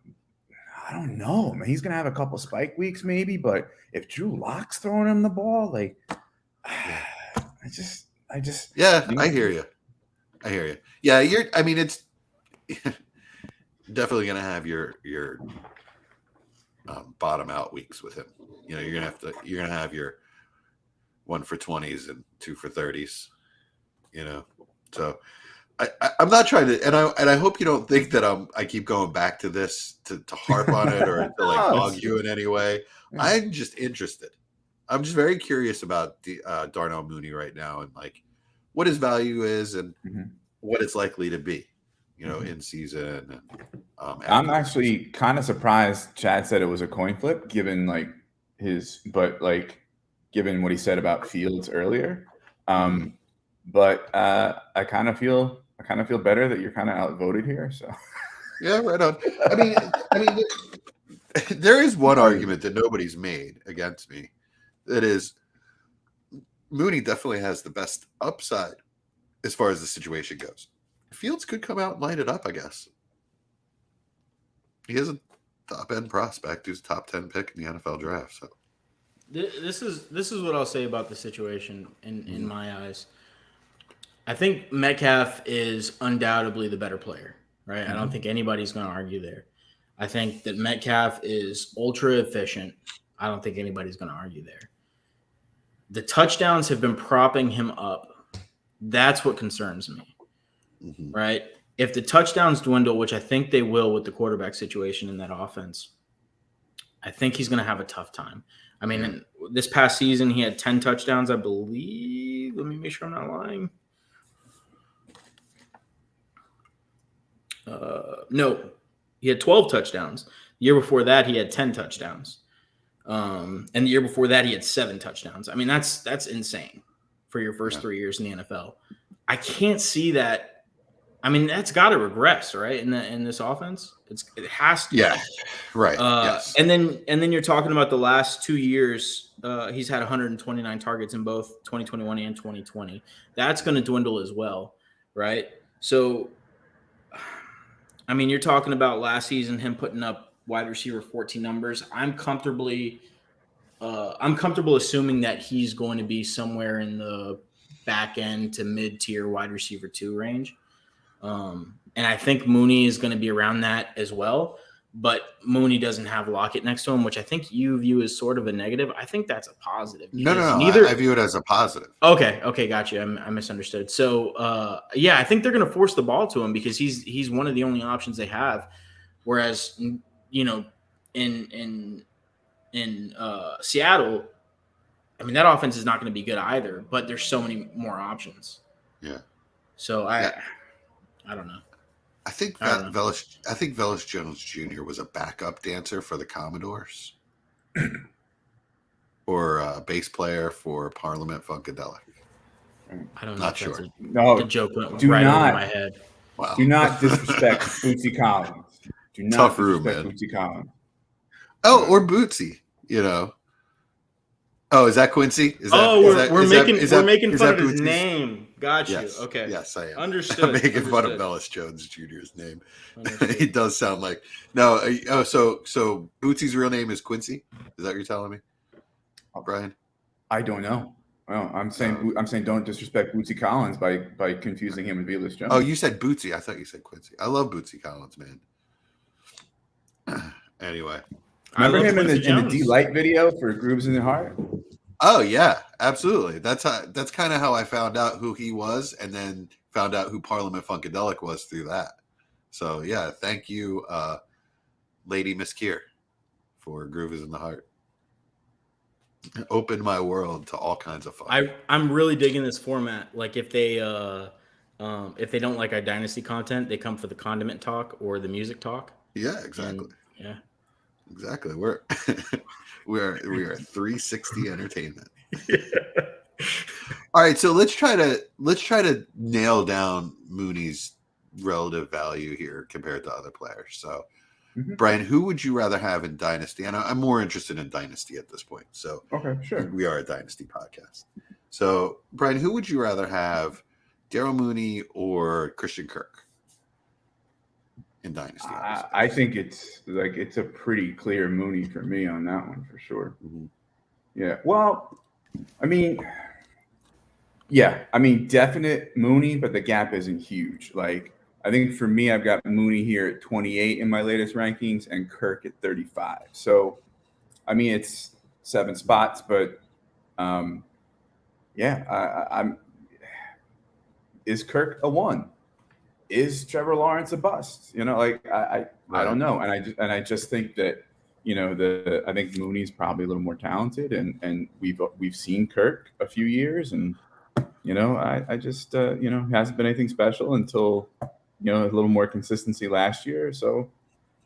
I don't know, man. He's going to have a couple spike weeks maybe, but if Drew Lock's throwing him the ball, like, I just. Yeah, you know, I hear you. Yeah, it's definitely going to have your bottom out weeks with him. You know, you're going to have your 1 for 20s and 2 for 30s, you know. So I'm not trying to, and I hope you don't think that I keep going back to this to harp on it or to like bug you in any way. I'm just interested. I'm just very curious about the Darnell Mooney right now and like what his value is and what it's likely to be, you know, in season. And I'm actually kind of surprised Chad said it was a coin flip, given what he said about Fields earlier. But I kind of feel better that you're kind of outvoted here. So yeah, right on. I mean, there is one argument that nobody's made against me. That is, Mooney definitely has the best upside as far as the situation goes. Fields could come out and light it up, I guess. He is a top end prospect. He's a top 10 pick in the NFL draft. So this is what I'll say about the situation in my eyes. I think Metcalf is undoubtedly the better player. right? I don't think anybody's going to argue there. I think that Metcalf is ultra efficient. I don't think anybody's going to argue there. The touchdowns have been propping him up. That's what concerns me, right? If the touchdowns dwindle, which I think they will with the quarterback situation in that offense, I think he's going to have a tough time. I mean, this past season, he had 10 touchdowns, I believe. Let me make sure I'm not lying. No, he had 12 touchdowns. The year before that, he had 10 touchdowns. And the year before that, he had 7 touchdowns. I mean, that's insane for your first 3 years in the NFL. I can't see that. I mean, that's got to regress, right? In this offense, it has to. Yeah, right. Yes. And then you're talking about the last 2 years. He's had 129 targets in both 2021 and 2020. That's going to dwindle as well, right? So, I mean, you're talking about last season him putting up wide receiver 14 numbers. I'm comfortable assuming that he's going to be somewhere in the back end to mid-tier wide receiver 2 range. And I think Mooney is going to be around that as well. But Mooney doesn't have Lockett next to him, which I think you view as sort of a negative. I think that's a positive. No. I view it as a positive. Okay, gotcha. I misunderstood. So, I think they're going to force the ball to him because he's one of the only options they have. Whereas, you know, in Seattle, I mean, that offense is not going to be good either. But there's so many more options. Yeah. So I don't know. I think Velus Jones Jr. was a backup dancer for the Commodores, or a bass player for Parliament Funkadelic. I don't know. Not sure. No, the joke went do right not, over my head. Wow. Do not disrespect Bootsy Collins. Do not Tough room, disrespect man. Bootsy Collins. Oh, or Bootsy, you know. Oh, is that Quincy? We're making fun of his Bootsy's name. Got you. Yes. Okay. Yes, I am. Understood. I'm making fun of Velus Jones Jr.'s name. He does sound like no. So Bootsy's real name is Quincy. Is that what you're telling me, Brian? I don't know. Well, I'm saying don't disrespect Bootsy Collins by confusing him with Velus Jones. Oh, you said Bootsy. I thought you said Quincy. I love Bootsy Collins, man. Anyway, remember him in the D-Light video for Grooves in the Heart? Oh yeah, absolutely. That's kind of how I found out who he was, and then found out who Parliament Funkadelic was through that. So yeah, thank you, Lady Miss Kier, for Groove is in the Heart. Opened my world to all kinds of fun. I'm really digging this format. Like if they don't like our Dynasty content, they come for the condiment talk or the music talk. Yeah, exactly. And, exactly. We are 360 entertainment. All right, so let's try to nail down Mooney's relative value here compared to other players. So, Brian, who would you rather have in Dynasty? And I'm more interested in Dynasty at this point. So, okay, sure. We are a Dynasty podcast. So, Brian, who would you rather have, Daryl Mooney or Christian Kirk in Dynasty? I think it's a pretty clear Mooney for me on that one for sure. Mm-hmm. Yeah. Well, I mean, definite Mooney, but the gap isn't huge. Like, I think for me, I've got Mooney here at 28 in my latest rankings and Kirk at 35. So, I mean, it's 7 spots, but is Kirk a 1? Is Trevor Lawrence a bust? You know, like I don't know, and I just think that, you know, I think Mooney's probably a little more talented, and we've seen Kirk a few years, and you know, I just you know, hasn't been anything special until, you know, a little more consistency last year. So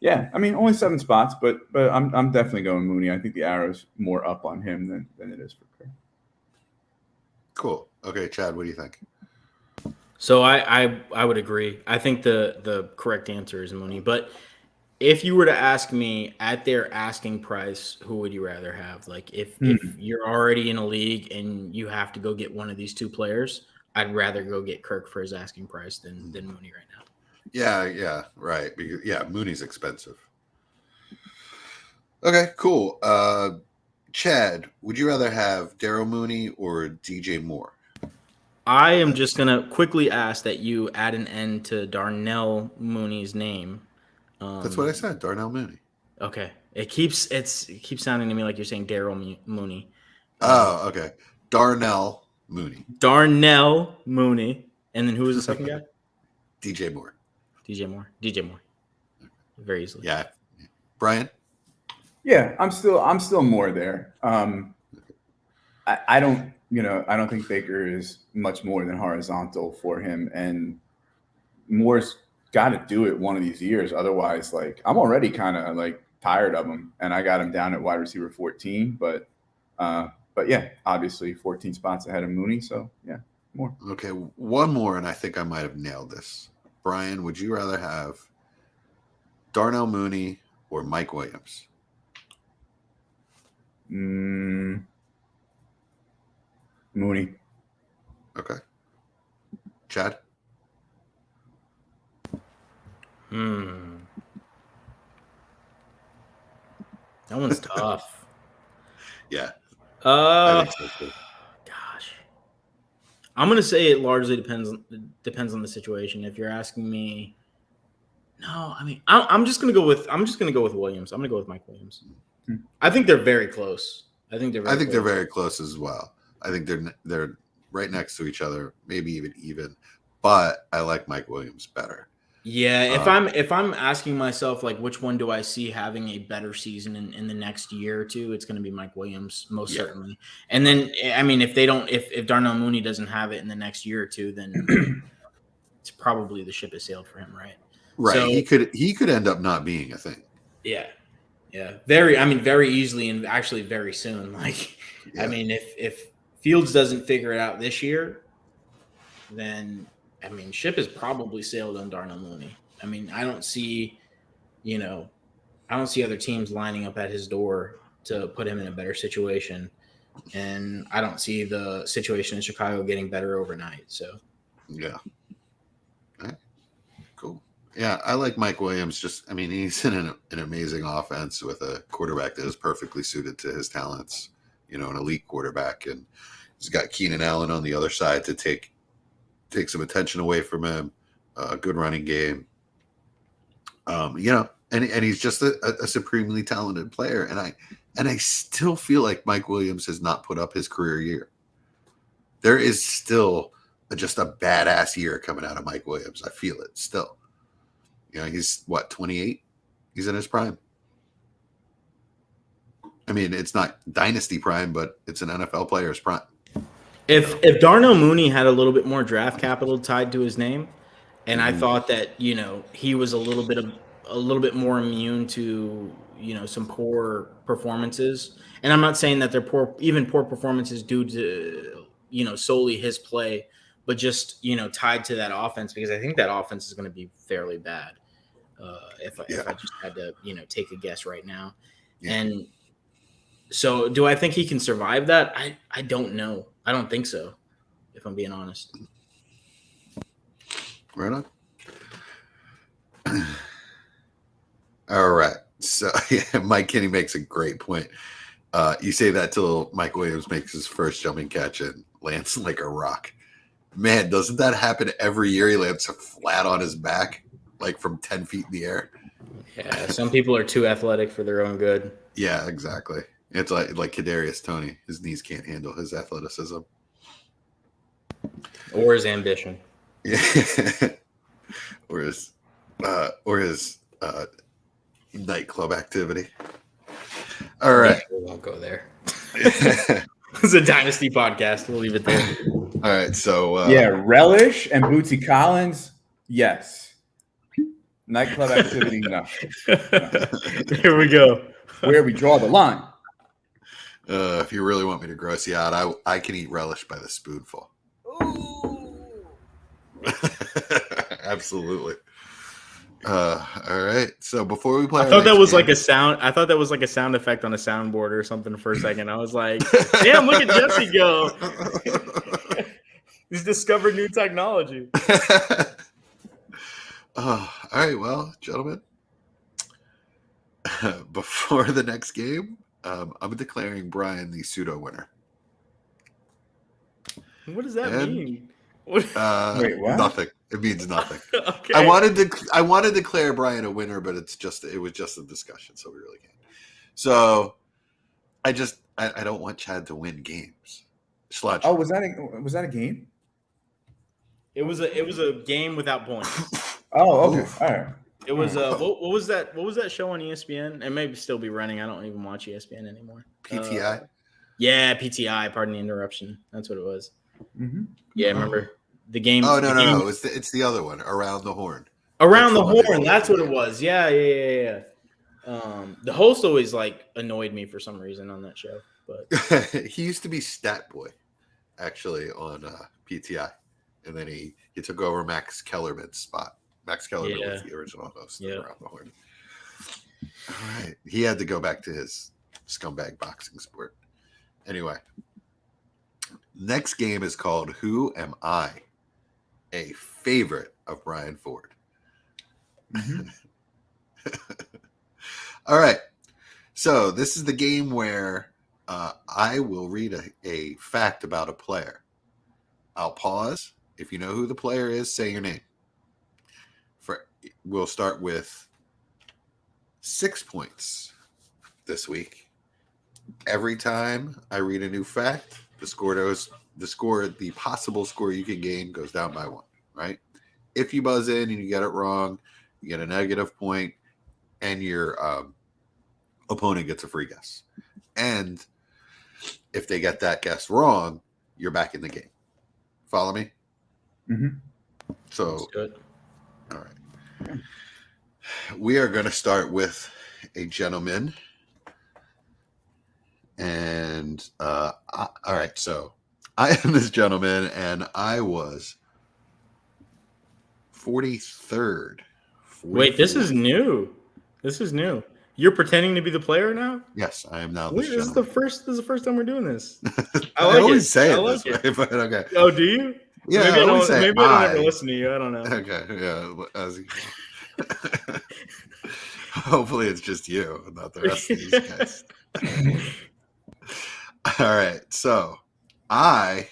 yeah, I mean, only 7 spots, but I'm definitely going Mooney. I think the arrow's more up on him than it is for Kirk. Cool. Okay, Chad, what do you think? So I would agree. I think the correct answer is Mooney. But if you were to ask me at their asking price, who would you rather have? Like if you're already in a league and you have to go get one of these 2 players, I'd rather go get Kirk for his asking price than Mooney right now. Yeah, right. Because, Mooney's expensive. Okay, cool. Chad, would you rather have Daryl Mooney or DJ Moore? I am just gonna quickly ask that you add an N to Darnell Mooney's name. That's what I said, Darnell Mooney. Okay, it keeps sounding to me like you're saying Daryl Mooney. Oh, okay. Darnell Mooney. Darnell Mooney, and then who was the second guy? DJ Moore. DJ Moore. Very easily. Yeah. Brian? Yeah, I'm still more there. I don't think Baker is much more than horizontal for him, and Moore's got to do it one of these years. Otherwise, like, I'm already kind of like tired of him, and I got him down at wide receiver 14. But yeah, obviously 14 spots ahead of Mooney. So yeah, more. Okay, one more, and I think I might have nailed this. Brian, would you rather have Darnell Mooney or Mike Williams? Mooney. Okay. Chad? That one's tough. Yeah. I think so too. Gosh. I'm gonna say it largely depends on the situation. If you're asking me, no, I mean I'm just gonna go with Williams. I'm gonna go with Mike Williams. I think they're very close. I think they're very close as well. I think they're right next to each other, maybe even. But I like Mike Williams better. Yeah, if I'm asking myself like which one do I see having a better season in the next year or two, it's going to be Mike Williams most certainly. And then I mean if Darnell Mooney doesn't have it in the next year or two, then it's probably the ship has sailed for him, right? Right. So, he could end up not being a thing. Yeah. Yeah. Very easily and actually very soon. Like I mean if Fields doesn't figure it out this year, then I mean, ship has probably sailed on Darnell Mooney. I mean, I don't see other teams lining up at his door to put him in a better situation. And I don't see the situation in Chicago getting better overnight. So, yeah. All right. Cool. Yeah, I like Mike Williams. He's in an amazing offense with a quarterback that is perfectly suited to his talents, an elite quarterback. And he's got Keenan Allen on the other side to take some attention away from him. A good running game. And he's just a supremely talented player. And I still feel like Mike Williams has not put up his career year. There is still just a badass year coming out of Mike Williams. I feel it still. He's 28? He's in his prime. I mean, it's not Dynasty prime, but it's an NFL player's prime. If Darnell Mooney had a little bit more draft capital tied to his name, and I thought that he was a little bit more immune to some poor performances, and I'm not saying that they're poor performances due to solely his play, but just tied to that offense, because I think that offense is going to be fairly bad. If I just had to take a guess right now, and so do I think he can survive that? I don't know. I don't think so, if I'm being honest. Right on. All right. So, Mike Kinney makes a great point. You say that till Mike Williams makes his first jumping catch and lands like a rock. Man, doesn't that happen every year? He lands flat on his back, like from 10 feet in the air. Yeah, some people are too athletic for their own good. Yeah, exactly. It's like Kadarius Toney. His knees can't handle his athleticism. Or his ambition. Yeah. or his nightclub activity. All right. We won't go there. It's a Dynasty podcast. We'll leave it there. All right. So Relish and Bootsy Collins, yes. Nightclub activity, no. Here we go. Where we draw the line. If you really want me to gross you out, I can eat relish by the spoonful. Ooh. Absolutely. All right. So before we play, I thought that was like a sound effect on a soundboard or something for a second. I was like, damn, look at Jesse go. He's discovered new technology. All right. Well, gentlemen, before the next game, I'm declaring Brian the pseudo winner. What does that mean? Wait, what? Nothing. It means nothing. Okay. I wanted to declare Brian a winner, but it was just a discussion, so we really can't. So I don't want Chad to win games. Sludge. Oh, was that a game? It was a game without points. Oh, okay. Oof. All right. It was what was that? What was that show on ESPN? It may still be running. I don't even watch ESPN anymore. PTI. Yeah, PTI. Pardon the interruption. That's what it was. Mm-hmm. Yeah, remember the game? Oh the no. game- It's the other one, Around the Horn. Around the That's Horn. what That's what it was. Yeah. The host always annoyed me for some reason on that show. But He used to be Stat Boy, actually, on PTI, and then he took over Max Kellerman's spot. Max Kellerman was the original host of Around the Horn. All right, he had to go back to his scumbag boxing sport. Anyway, next game is called Who Am I? A favorite of Brian Ford. Mm-hmm. All right, so this is the game where I will read a fact about a player. I'll pause. If you know who the player is, say your name. We'll start with 6 points this week. Every time I read a new fact, the possible score you can gain goes down by 1, right? If you buzz in and you get it wrong, you get a negative point, and your opponent gets a free guess. And if they get that guess wrong, you're back in the game. Follow me? Mm-hmm. So, good. all right. We are going to start with a gentleman. And, all right. So I am this gentleman, and I was 43rd. Wait, this 44th. is new. This is new. You're pretending to be the player now? Yes, I am now Wait, this this is the gentleman. first time we're doing this. I like always it. say I it like this way, but okay. Oh, do you? Yeah, maybe I always say maybe I don't I. ever listen to you. I don't know. Okay, yeah. Hopefully it's just you, and not the rest of these guys. All right, so I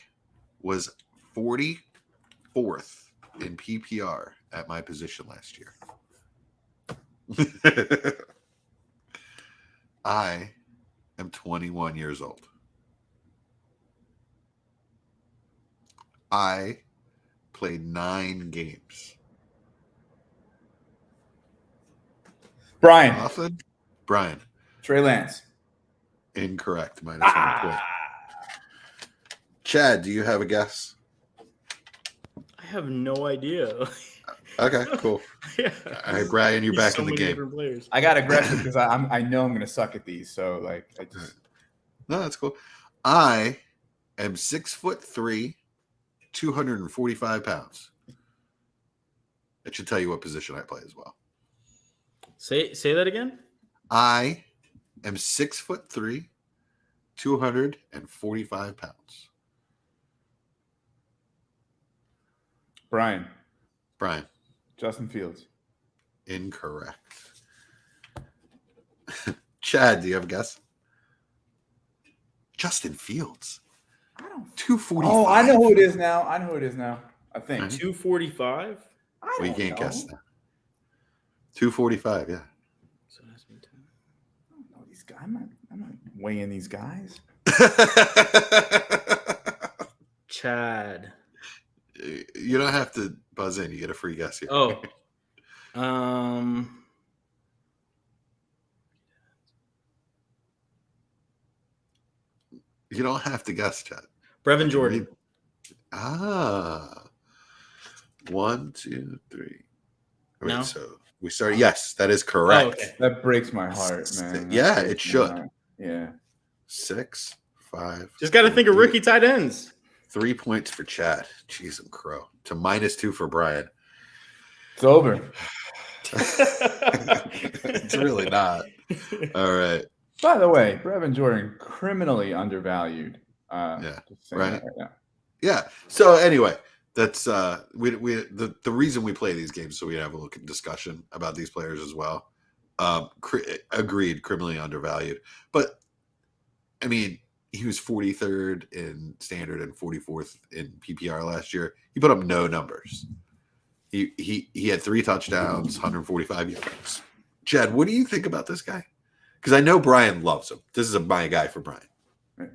was 44th in PPR at my position last year. I am 21 years old. I played 9 games. Brian. Often? Brian. Trey Lance. Incorrect. -1 point. Chad, do you have a guess? I have no idea. Okay, cool. Yeah. All right, Brian, you're back So in the many game. different players. I got aggressive because I know I'm gonna suck at these. So No, that's cool. I am 6'3", 245 pounds. It should tell you what position I play as well. Say that again. I am 6'3", 245 pounds. Brian. Justin Fields. Incorrect. Chad, do you have a guess? Justin Fields. I don't. 245. Oh, I know who it is now. I think. Mhm. 245. Well, you can't guess now. 245, yeah. So that's me too. I don't know these guys. I'm not weighing these guys. Chad. You don't have to buzz in. You get a free guess here. Oh. You don't have to guess, Chad. Brevin Jordan. Ah. 1, 2, 3. Wait, No? so we started. Yes, that is correct. Oh, okay. That breaks my heart, man. Yeah, That it breaks should. my heart. Yeah. 6, 5. Just got to think of rookie tight ends. 3 points for Chad. Jeez, I'm crow. To -2 for Brian. It's over. It's really not. All right. By the way, Brevin Jordan, criminally undervalued. Yeah, Just saying right. that right now. Yeah. So anyway, that's the reason we play these games, so we have a little discussion about these players as well. Agreed, criminally undervalued. But I mean, he was 43rd in standard and 44th in PPR last year. He put up no numbers. He had 3 touchdowns, 145 yards. Chad, what do you think about this guy? Because I know Brian loves him. This is my guy for Brian. Right.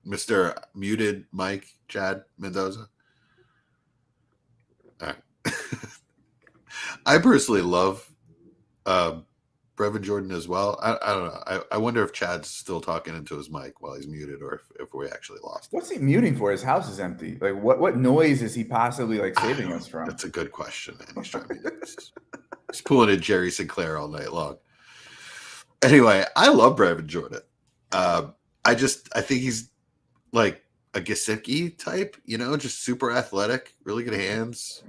Mr. Muted Mike Chad Mendoza. All right. I personally love Brevin Jordan as well. I don't know. I wonder if Chad's still talking into his mic while he's muted, or if we actually lost him. What's he muting for? His house is empty. Like, what noise is he possibly like saving us from? That's a good question, man. He's trying to be nice. He's pulling a Jerry Sinclair all night long. Anyway, I love Brevin Jordan. I think he's like a Gesicki type, just super athletic, really good hands,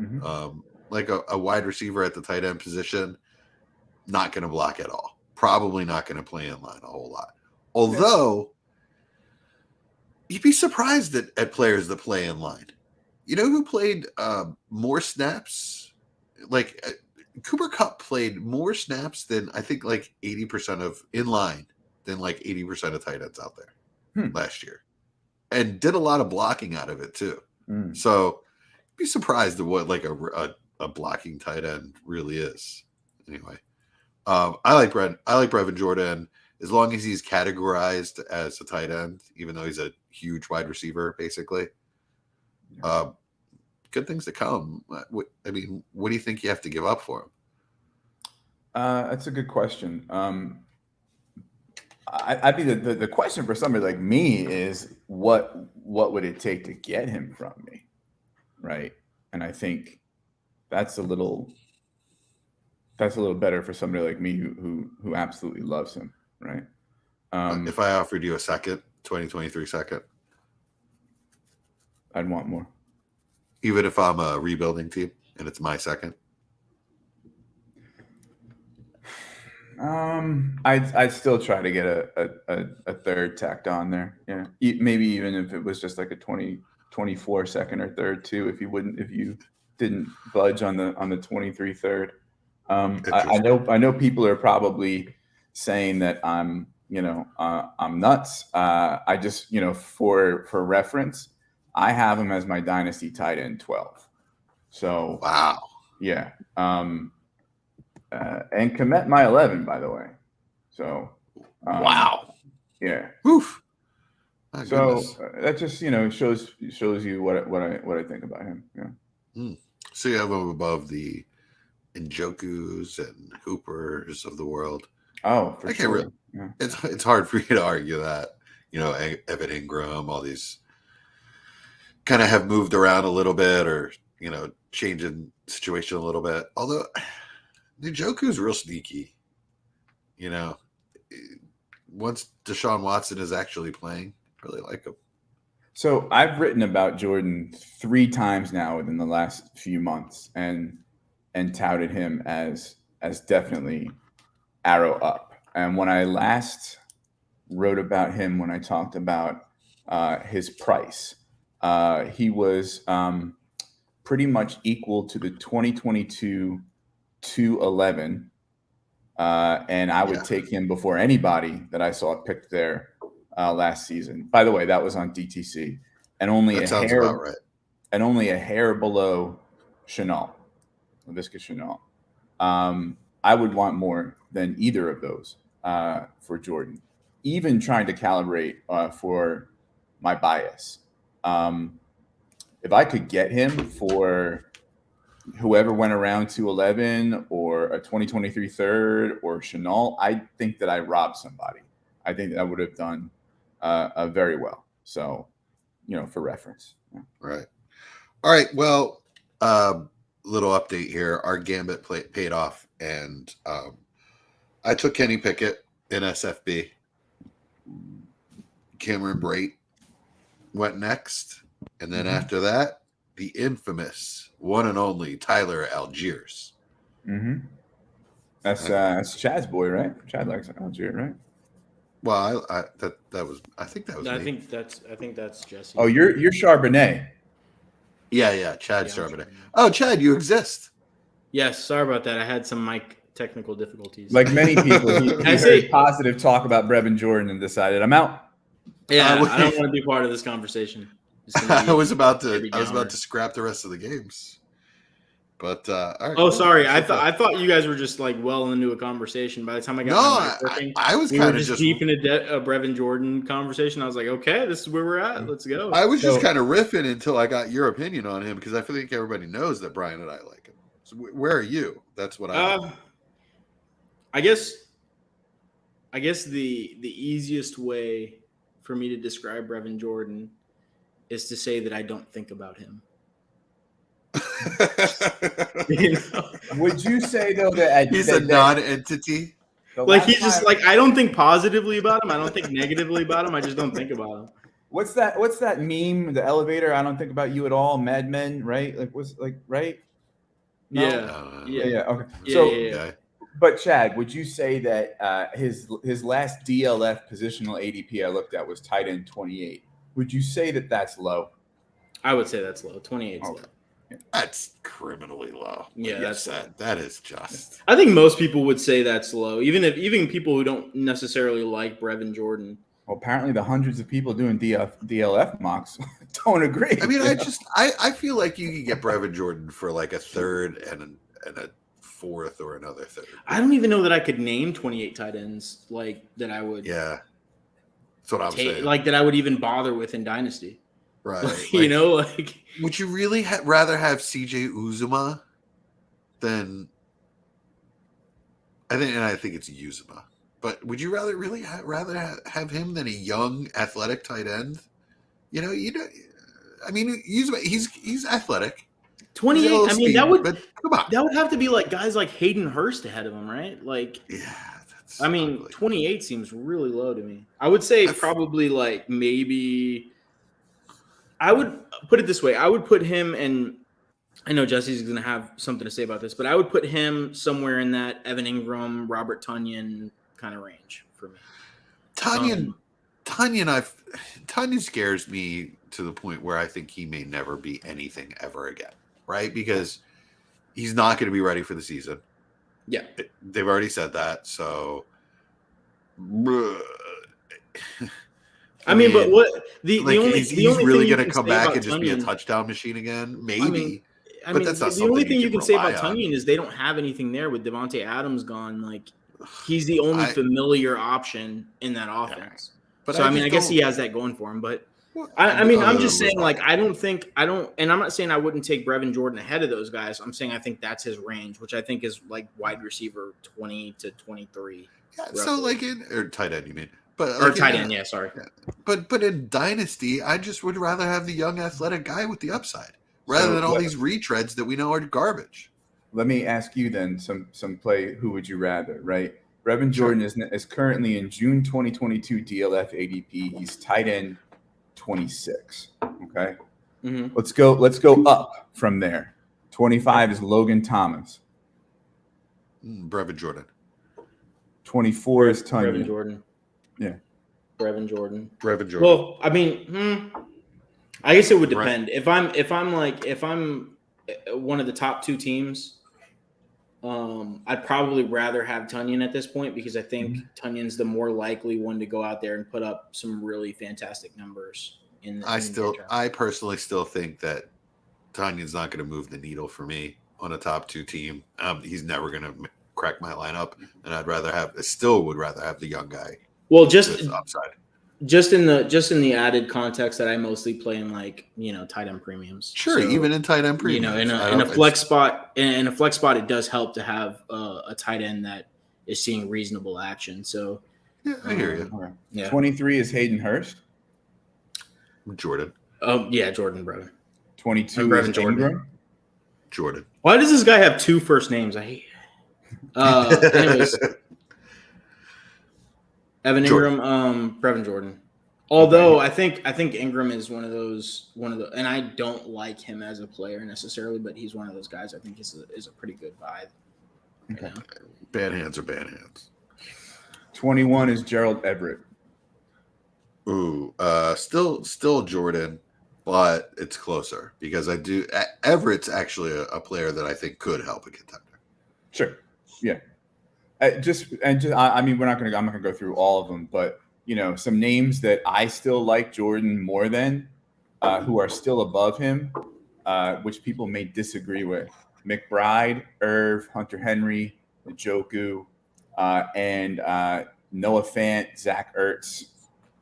like a wide receiver at the tight end position. Not going to block at all. Probably not going to play in line a whole lot. Although, you'd be surprised at players that play in line. You know who played more snaps? Like Cooper Kupp played more snaps than I think like 80% of in line than like 80% of tight ends out there last year, and did a lot of blocking out of it too. So, be surprised at what like a blocking tight end really is. Anyway. I like Brevin Jordan as long as he's categorized as a tight end, even though he's a huge wide receiver, basically. Good things to come. What do you think you have to give up for him? That's a good question. I think the question for somebody like me is what would it take to get him from me, right? And I think that's a little better for somebody like me who absolutely loves him, right? If I offered you a 2023 second, I'd want more. Even if I'm a rebuilding team and it's my second? I'd still try to get a third tacked on there. Yeah, maybe even if it was just like a 2024 second or third too. If you didn't budge on the 23 third. I know people are probably saying that I'm nuts. I just, for reference, I have him as my dynasty tight end 12. So wow, yeah. And Komet my 11, by the way. So wow, yeah. Oof. So that just shows you what I think about him. Yeah. So you have him above the Njokus and Hoopers of the world. Oh, for sure. Yeah. It's hard for you to argue that. Evan Ingram, all these kind of have moved around a little bit, or changing situation a little bit. Although Njoku's real sneaky. Once Deshaun Watson is actually playing, I really like him. So I've written about Jordan 3 times now within the last few months, and touted him as definitely arrow up. And when I last wrote about him, when I talked about his price, he was pretty much equal to the 2022 211, and I would take him before anybody that I saw picked there last season. By the way, that was on DTC, and only a hair below Chanel. Visca Chanel. I would want more than either of those for Jordan, even trying to calibrate for my bias. If I could get him for whoever went around 211 or a 2023 third or Chanel, I think that I robbed somebody. I think that I would have done very well. So, for reference. Yeah. Right. All right. Well, little update here. Our gambit paid off, and I took Kenny Pickett in SFB. Cameron Brate went next, and then after that, the infamous one and only Tyler Algiers. That's Chad's boy, right? Chad likes Algiers, right? Well, I think that was. I think that's Jesse. Oh, you're Charbonnet. Yeah, Chad Charbonnet. Oh, Chad, you exist. Yes, sorry about that. I had some mic technical difficulties. Like many people, he I heard see. positive talk about Brevin Jordan and decided, I'm out. yeah, I I don't want to be part of this conversation. It's gonna I be was about very downer. to scrap the rest of the games. But all right. Oh, cool. sorry. I So, thought you guys were just like well into a conversation. By the time I got No, my mic working, I was we were kind of just just deep in a Brevin Jordan conversation. I was like, okay, this is where we're at. Let's go. I was just So- kind of riffing until I got your opinion on him because I think everybody knows that Brian and I like him. So where are you? That's what I. I guess the easiest way for me to describe Brevin Jordan is to say that I don't think about him. You know? Would you say, though, that He's a non-entity. Like he's just like, I don't think positively about him. I don't think negatively about him. I just don't think about him. What's that meme? The elevator. I don't think about you at all. Mad Men, right? Like what's like right? No? Yeah. Okay. Yeah, So, yeah. but Chad, would you say that his last DLF positional ADP I looked at was tight end 28? Would you say that that's low? I would say that's low. 28 is Okay. low. That's criminally low. Yeah, Yes, that's that is just. I think most people would say that's low, even people who don't necessarily like Brevin Jordan. Well, apparently the hundreds of people doing DLF mocks don't agree. I mean, I feel like you can get Brevin Jordan for like a third and a fourth or another third. I don't even know that I could name 28 tight ends like that I would Yeah, that's what I'm saying. like that I would even bother with in Dynasty. Right? Like, you know, like would you really rather have CJ Uzuma than? I think it's Uzuma. But would you rather have him than a young athletic tight end? You know. I mean, he's athletic. 28. I mean, speed, that would come on. that would have to be like guys like Hayden Hurst ahead of him, right? Like, Yeah, that's. I mean, ugly. 28 seems really low to me. I would say probably like maybe. I would put it this way. I would put him, and I know Jesse's going to have something to say about this, but I would put him somewhere in that Evan Ingram, Robert Tonyan kind of range for me. Tonyan scares me to the point where I think he may never be anything ever again, right? Because he's not going to be ready for the season. Yeah. They've already said that, so I mean, but what the like, only he's the only really thing you going to can come say back about and just be a Tonyan- touchdown machine again? Maybe. I But mean, that's not the only something thing you you can can say about rely on. Tonyan is they don't have anything there with Devontae Adams gone. Like, he's the only I- familiar option in that offense. But So I mean, I guess he has that going for him. But I mean, I'm just saying, like, I don't, and I'm not saying I wouldn't take Brevin Jordan ahead of those guys. I'm saying I think that's his range, which I think is like wide receiver 20 to 23. Yeah, so like or tight end, you mean? But Or like tight end, yeah, sorry. But in Dynasty, I just would rather have the young athletic guy with the upside rather than all these retreads that we know are garbage. Let me ask you then some play. Who would you rather? Right, Brevin Jordan is currently in June 2022 DLF ADP. He's tight end 26. Okay, Mm-hmm. let's go up from there. 25 is Logan Thomas. Brevin Jordan. 24 is Brevin Tonyan. Jordan. Yeah. Brevin Jordan. Brevin Jordan. Well, I mean, I guess it would depend. If I'm one of the top two teams, I'd probably rather have Tonyan at this point because I think Tonyan's the more likely one to go out there and put up some really fantastic numbers. I personally still think that Tanyan's not going to move the needle for me on a top two team. He's never going to crack my lineup, and would rather have the young guy. Well, With upside. just in the added context that I mostly play in, like, you know, tight end premiums. Sure, So, even in tight end premiums. you know, in a flex spot, it does help to have a tight end that is seeing reasonable action. So Yeah, I hear you. Okay. yeah. 23 is Hayden Hurst. Jordan. Yeah, Jordan Brevin. 22 And Brevin is Jordan. Ingram. Jordan. Why does this guy have two first names? I hate it. Anyways, Evan Ingram, Brevin Jordan. Although I think Ingram is one of the, and I don't like him as a player necessarily, but he's one of those guys I think is a pretty good vibe. You know? Bad hands are bad hands. 21 is Gerald Everett. Ooh, still Jordan, but it's closer because Everett's actually a player that I think could help a contender. Sure. Yeah. I mean, I'm not gonna go through all of them, but some names that I still like Jordan more than, who are still above him, which people may disagree with: McBride, Irv, Hunter Henry, Njoku, and Noah Fant, Zach Ertz.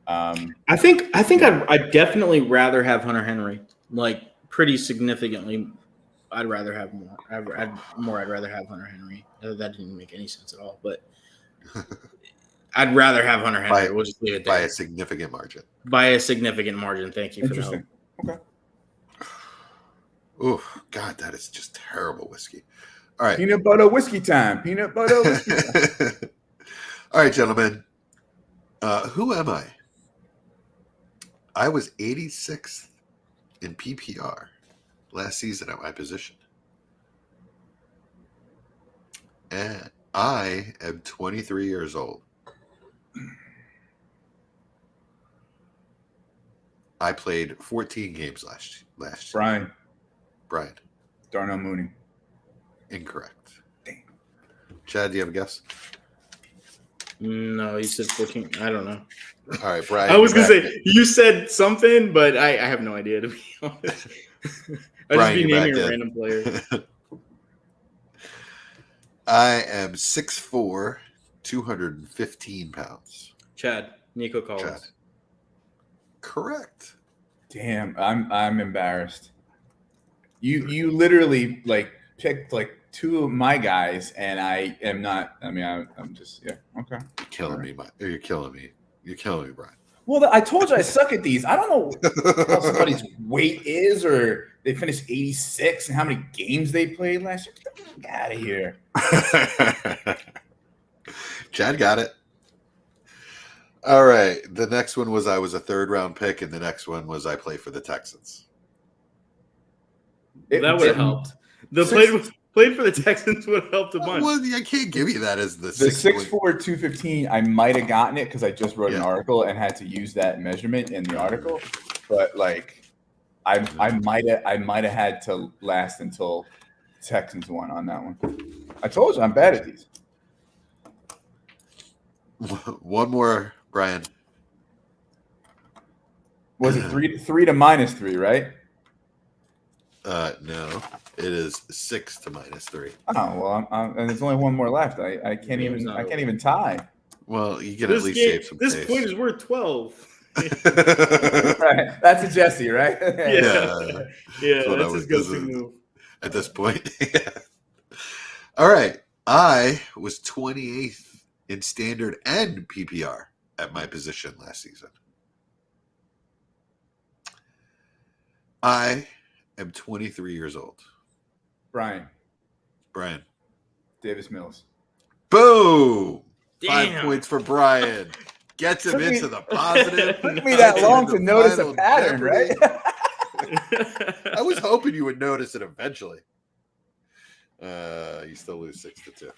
I think I'd definitely rather have Hunter Henry, like pretty significantly. I'd rather have more. I'd rather have Hunter Henry. That didn't make any sense at all, but I'd rather have Hunter Henry. We'll just leave it there. By a significant margin. By a significant margin. Thank you for that. Interesting. Okay. Oh, God, that is just terrible whiskey. All right. Peanut butter whiskey time. Peanut butter whiskey time. All right, gentlemen. Who am I? I was 86th in PPR last season at my position. And I am 23 years old. I played 14 games last year. Brian. Darnell Mooney. Incorrect. Damn. Chad, do you have a guess? No, you said 14. I don't know. All right, Brian. I was going to say, you said something, but I have no idea, to be honest. I'll just be naming a random player. I am 6'4", 215 pounds. Chad, Nico Collins. Chad. Correct. Damn, I'm embarrassed. You literally picked two of my guys, and I am not. I mean, I'm just okay. You're killing me, You're killing me. You're killing me, Brian. Well, I told you I suck at these. I don't know how somebody's weight is, or they finished 86, and how many games they played last year. Get out of here. Chad got it. All right. The next one was I was a third-round pick, and the next one was I play for the Texans. That would have helped. Played for the Texans would have helped a bunch. Well, I can't give you that as the 6'4", 215. I might have gotten it because I just wrote an article and had to use that measurement in the article. But I might have had to last until Texans won on that one. I told you I'm bad at these. One more, Brian. Was it three to -3, right? No, it is 6 to -3. Oh well, and there's only one more left. I can't even tie. Well, you can at least save some This pace. point is worth 12. Right. That's a Jesse, right? Yeah, that's his go-to move. At this point. All right. I was 28th in standard and PPR at my position last season. I am 23 years old. Brian Davis Mills. Boom! Damn. 5 points for Brian. Gets him into the positive. Took me that long to notice a pattern, right? I was hoping you would notice it eventually. You still lose 6-2.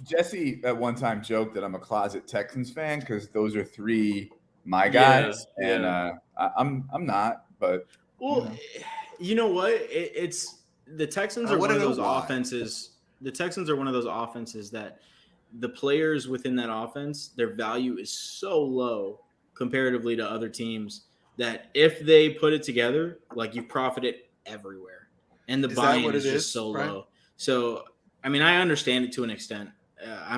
Jesse at one time joked that I'm a closet Texans fan because those are three my guys, and I'm not. But you know what? It's the Texans are one of those offenses. The Texans are one of those offenses that the players within that offense, their value is so low comparatively to other teams that if they put it together, you profit it everywhere. And the buy-in is just so low. So, I mean, I understand it to an extent. I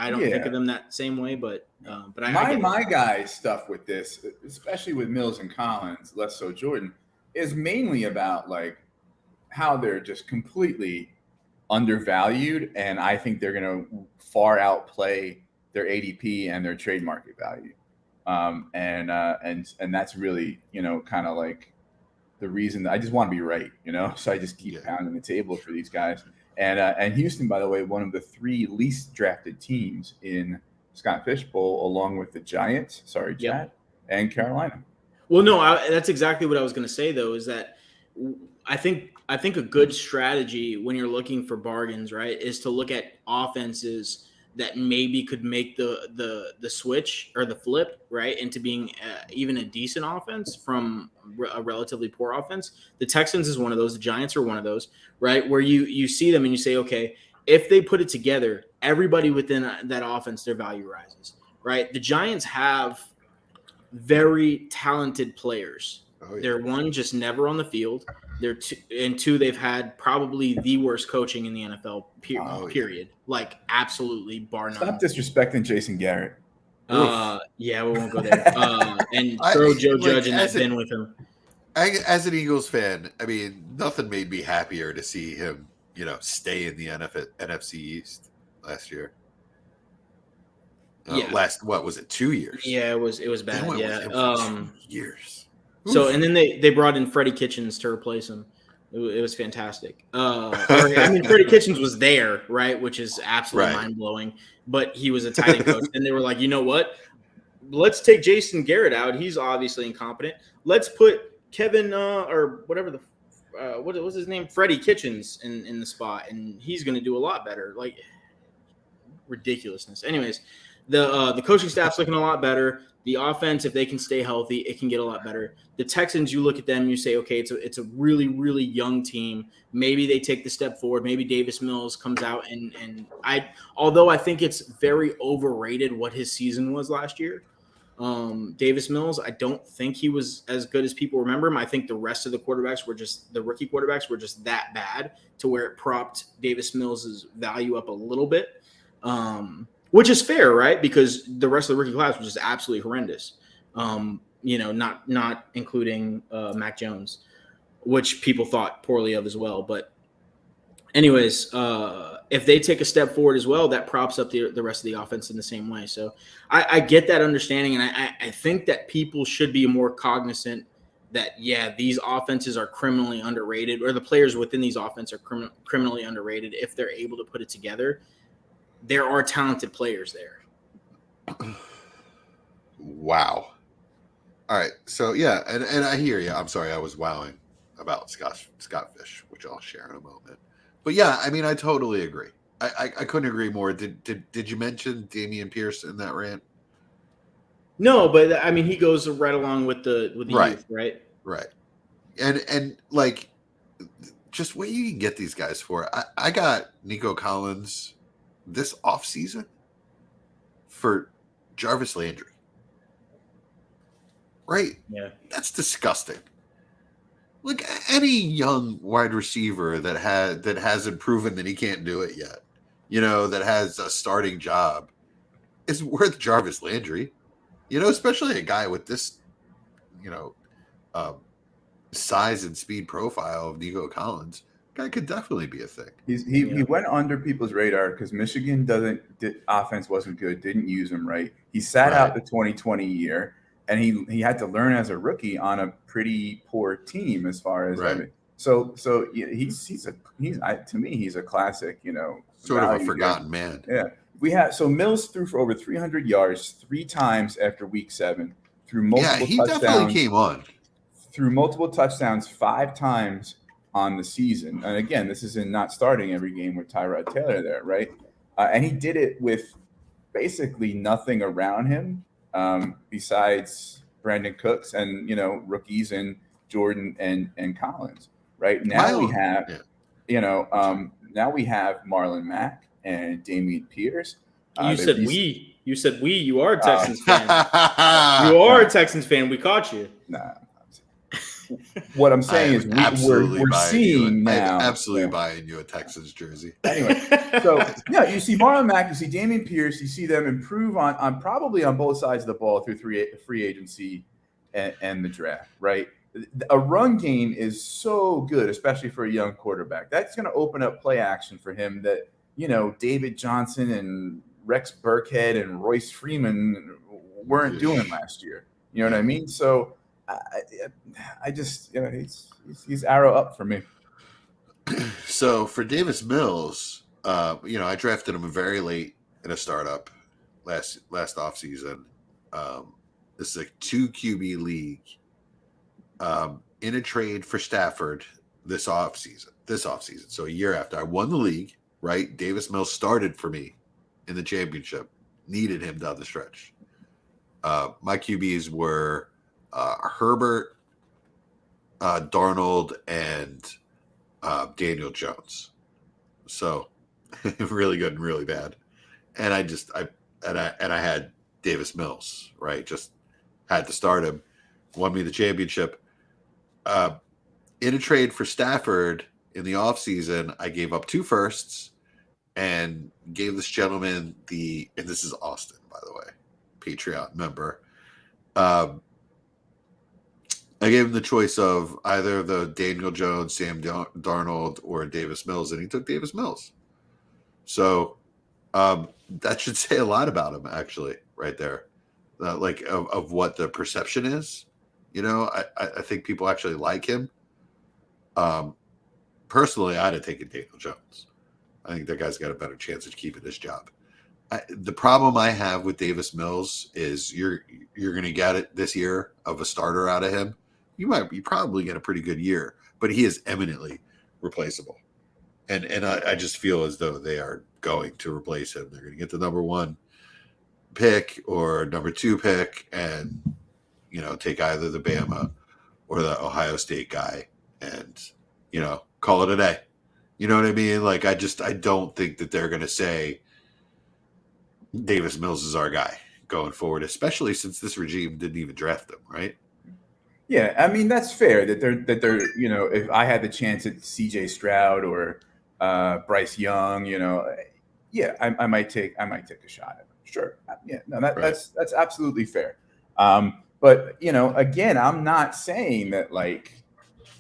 don't think of them that same way, but my guys stuff with this, especially with Mills and Collins, less so Jordan, is mainly about how they're just completely undervalued, and I think they're going to far outplay their ADP and their trade market value. And that's really, kind of the reason that I just want to be right, so I just keep pounding the table for these guys. And Houston, by the way, one of the 3 least drafted teams in Scott Fishbowl, along with the Giants, Chad, and Carolina. Well, no, that's exactly what I was going to say, though, is that I think a good strategy when you're looking for bargains, right, is to look at offenses that maybe could make the switch or the flip, right, into being even a decent offense from a relatively poor offense. The Texans is one of those. The Giants are one of those, right, where you see them and you say, okay, if they put it together, everybody within that offense, their value rises, right? The Giants have very talented players. Oh, yeah. They're one, just never on the field. They're two, they've had probably the worst coaching in the NFL, period. Like, absolutely, bar none. Stop disrespecting Jason Garrett. Yeah, we won't go there. And throw Joe Judge in that bin with him. As an Eagles fan, I mean, nothing made me happier to see him, stay in the NFC East last year. What was it? 2 years? Yeah, it was bad. It was 2 years. So, and then they brought in Freddie Kitchens to replace him. It was fantastic. Freddie Kitchens was there, right, which is absolutely mind-blowing. But he was a tight end coach. And they were like, you know what? Let's take Jason Garrett out. He's obviously incompetent. Let's put Kevin or whatever what was his name? Freddie Kitchens in the spot, and he's going to do a lot better. Like, ridiculousness. Anyways, the coaching staff's looking a lot better. The offense, if they can stay healthy, it can get a lot better. The Texans, you look at them, you say, okay, it's a really, really young team. Maybe they take the step forward. Maybe Davis Mills comes out although I think it's very overrated what his season was last year. Davis Mills, I don't think he was as good as people remember him. I think the rest of the rookie quarterbacks were just that bad to where it propped Davis Mills' value up a little bit. Which is fair, right? Because the rest of the rookie class was just absolutely horrendous. Not including Mac Jones, which people thought poorly of as well. But anyways, if they take a step forward as well, that props up the rest of the offense in the same way. So I get that understanding, and I think that people should be more cognizant that, these offenses are criminally underrated, or the players within these offenses are criminally underrated if they're able to put it together. There are talented players there. Wow. All right. So, and I hear you. I'm sorry. I was wowing about Scott Fish, which I'll share in a moment. But, I totally agree. I couldn't agree more. Did you mention Dameon Pierce in that rant? No, but, he goes right along with the youth, right? Right. And like, just what you can get these guys for. I got Nico Collins this offseason for Jarvis Landry. Right? Yeah. That's disgusting. Like, any young wide receiver that hasn't proven that he can't do it yet, that has a starting job, is worth Jarvis Landry. Especially a guy with this, size and speed profile of Nico Collins. Guy could definitely be a thing. He went under people's radar because Michigan offense wasn't good, didn't use him right. He sat out the 2020 year, and he had to learn as a rookie on a pretty poor team as far as so he's to me he's a classic, sort of a forgotten man. Yeah. Mills threw for over 300 yards 3 times after week 7 through multiple touchdowns. Definitely came on. Threw multiple touchdowns 5 times on the season. And again, this is in not starting every game with Tyrod Taylor there, right? And he did it with basically nothing around him besides Brandon Cooks and, rookies and Jordan and Collins, right? Now we have, now we have Marlon Mack and Dameon Pierce. You said you are a Texans fan. You are a Texans fan. We caught you. Nah. What I'm saying is we're seeing now. I'm absolutely buying you a Texans jersey. Anyway, so you see Marlon Mack, you see Dameon Pierce, you see them improve on probably on both sides of the ball through free agency and the draft, right? A run game is so good, especially for a young quarterback. That's going to open up play action for him that, David Johnson and Rex Burkhead and Royce Freeman weren't doing last year. You know what I mean? So I just, he's arrow up for me. So for Davis Mills, I drafted him very late in a startup last offseason. This is a 2 QB league in a trade for Stafford this offseason. So a year after I won the league, right? Davis Mills started for me in the championship, needed him down the stretch. My QBs were Herbert, Darnold, and Daniel Jones. So really good and really bad. And I had Davis Mills, right? Just had to start him. Won me the championship. In a trade for Stafford in the offseason, I gave up 2 firsts and gave this gentleman and this is Austin, by the way, Patreon member. I gave him the choice of either the Daniel Jones, Sam Darnold, or Davis Mills, and he took Davis Mills. So that should say a lot about him, actually, right there. Like of what the perception is. You know, I think people actually like him. Personally, I'd have taken Daniel Jones. I think that guy's got a better chance of keeping his job. The problem I have with Davis Mills is you're going to get it this year of a starter out of him. You probably get a pretty good year, but he is eminently replaceable. And I just feel as though they are going to replace him. They're going to get the number 1 pick or number 2 pick and, you know, take either the Bama or the Ohio State guy and, you know, call it a day. You know what I mean? Like, I don't think that they're going to say Davis Mills is our guy going forward, especially since this regime didn't even draft him, right? Yeah, I mean, that's fair that they're you know, if I had the chance at CJ Stroud or Bryce Young, you know, yeah, I might take a shot at him. Sure. Yeah, no, that's absolutely fair. But, you know, again, I'm not saying that, like,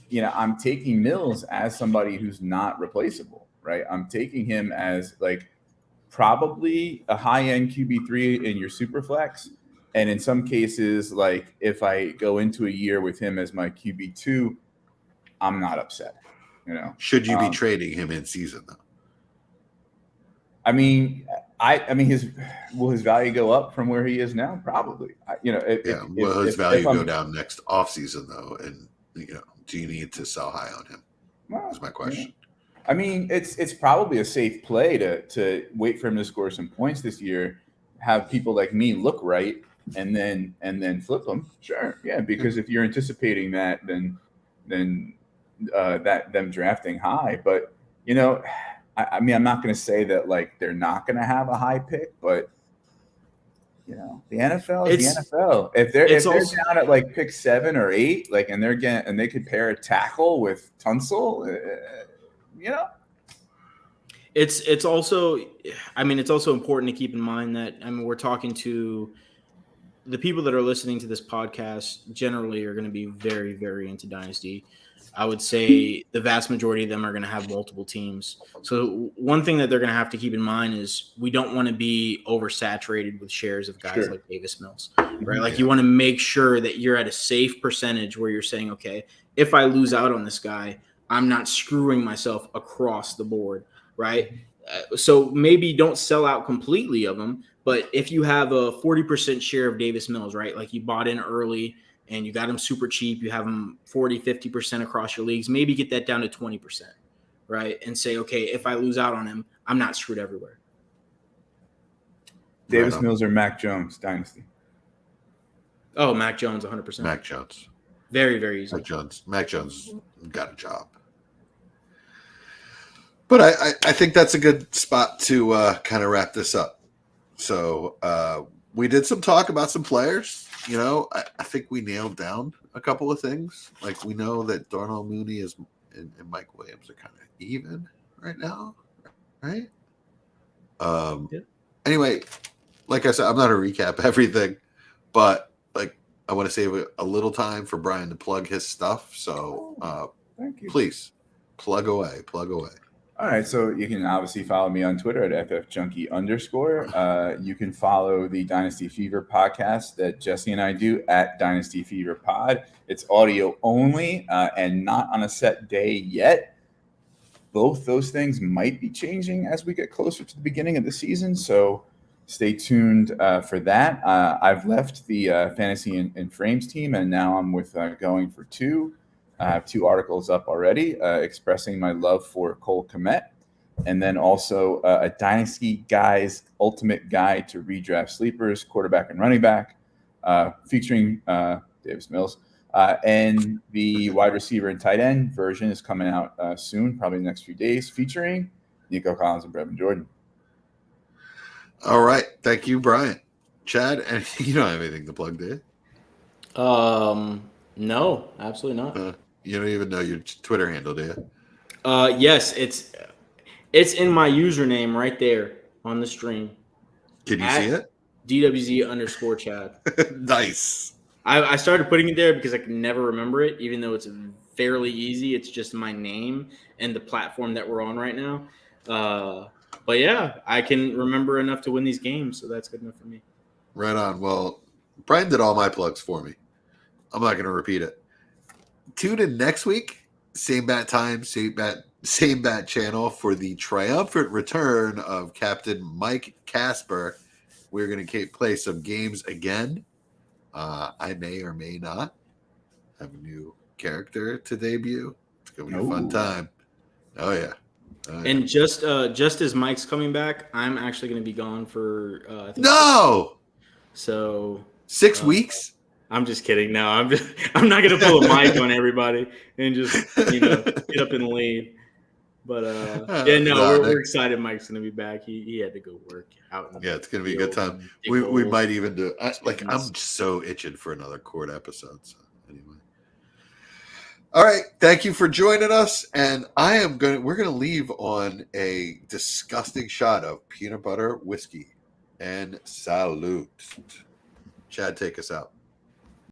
you know, I'm taking Mills as somebody who's not replaceable, right? I'm taking him as, like, probably a high-end QB3 in your super flex. And in some cases, like, if I go into a year with him as my QB2, I'm not upset, you know. Should you be trading him in season, though? I mean, will his value go up from where he is now? Probably. You know, will his value go down next offseason, though? And, you know, do you need to sell high on him? That's my question. Yeah. I mean, it's probably a safe play to wait for him to score some points this year, have people like me look right, and then flip them. Sure, yeah, because if you're anticipating that, then that them drafting high. But, you know, I mean, I'm not going to say that, like, they're not going to have a high pick, but, you know, the NFL is the NFL. If they're down at, like, pick 7 or 8, like, and they could pair a tackle with Tunsil, you know. It's also important to keep in mind that, I mean, we're talking to the people that are listening to this podcast generally are going to be very, very into Dynasty. I would say the vast majority of them are going to have multiple teams. So one thing that they're going to have to keep in mind is we don't want to be oversaturated with shares of guys like Davis Mills, right? Like, you want to make sure that you're at a safe percentage where you're saying, okay, if I lose out on this guy, I'm not screwing myself across the board, right? So maybe don't sell out completely of them, but if you have a 40% share of Davis Mills, right? Like, you bought in early and you got him super cheap, you have him 40, 50% across your leagues, maybe get that down to 20%, right? And say, okay, if I lose out on him, I'm not screwed everywhere. Davis Mills or Mac Jones, Dynasty? Oh, Mac Jones, 100%. Mac Jones. Very, very easy. Mac Jones got a job. But I think that's a good spot to kind of wrap this up. So we did some talk about some players. You know, I think we nailed down a couple of things. Like, we know that Darnell, Mooney and Mike Williams are kind of even right now, right? Anyway, like I said, I'm not going to recap everything, but, like, I want to save a little time for Brian to plug his stuff. So thank you. Please plug away. All right, so you can obviously follow me on Twitter at ffjunkie_. You can follow the Dynasty Fever podcast that Jesse and I do at Dynasty Fever Pod. It's audio only and not on a set day yet. Both those things might be changing as we get closer to the beginning of the season, so stay tuned for that. I've left the Fantasy and Frames team, and now I'm with Going for Two. I have 2 articles up already expressing my love for Cole Kmet, and then also a Dynasty Guys Ultimate Guide to Redraft Sleepers, quarterback and running back, featuring Davis Mills. And the wide receiver and tight end version is coming out soon, probably the next few days, featuring Nico Collins and Brevin Jordan. All right. Thank you, Brian. Chad, and you don't have anything to plug, do you? No, absolutely not. You don't even know your Twitter handle, do you? Yes, it's in my username right there on the stream. Can you see it? DWZ_Chad. Nice. I started putting it there because I can never remember it, even though it's fairly easy. It's just my name and the platform that we're on right now. But yeah, I can remember enough to win these games, so that's good enough for me. Right on. Well, Brian did all my plugs for me. I'm not going to repeat it. Tune in next week. Same bat time, same bat channel for the triumphant return of Captain Mike Casper. We're going to play some games again. I may or may not have a new character to debut. It's going to be a fun time. Oh, yeah. And just as Mike's coming back, I'm actually going to be gone for I think no. 6 weeks. I'm just kidding. No, I'm not going to pull a Mike on everybody and just get up and leave. But we're excited. Mike's going to be back. He had to go work out. It's going to be a good time. We might even do. I'm so itching for another court episode. So anyway. All right. Thank you for joining us. And we're going to leave on a disgusting shot of peanut butter whiskey and salute. Chad, take us out.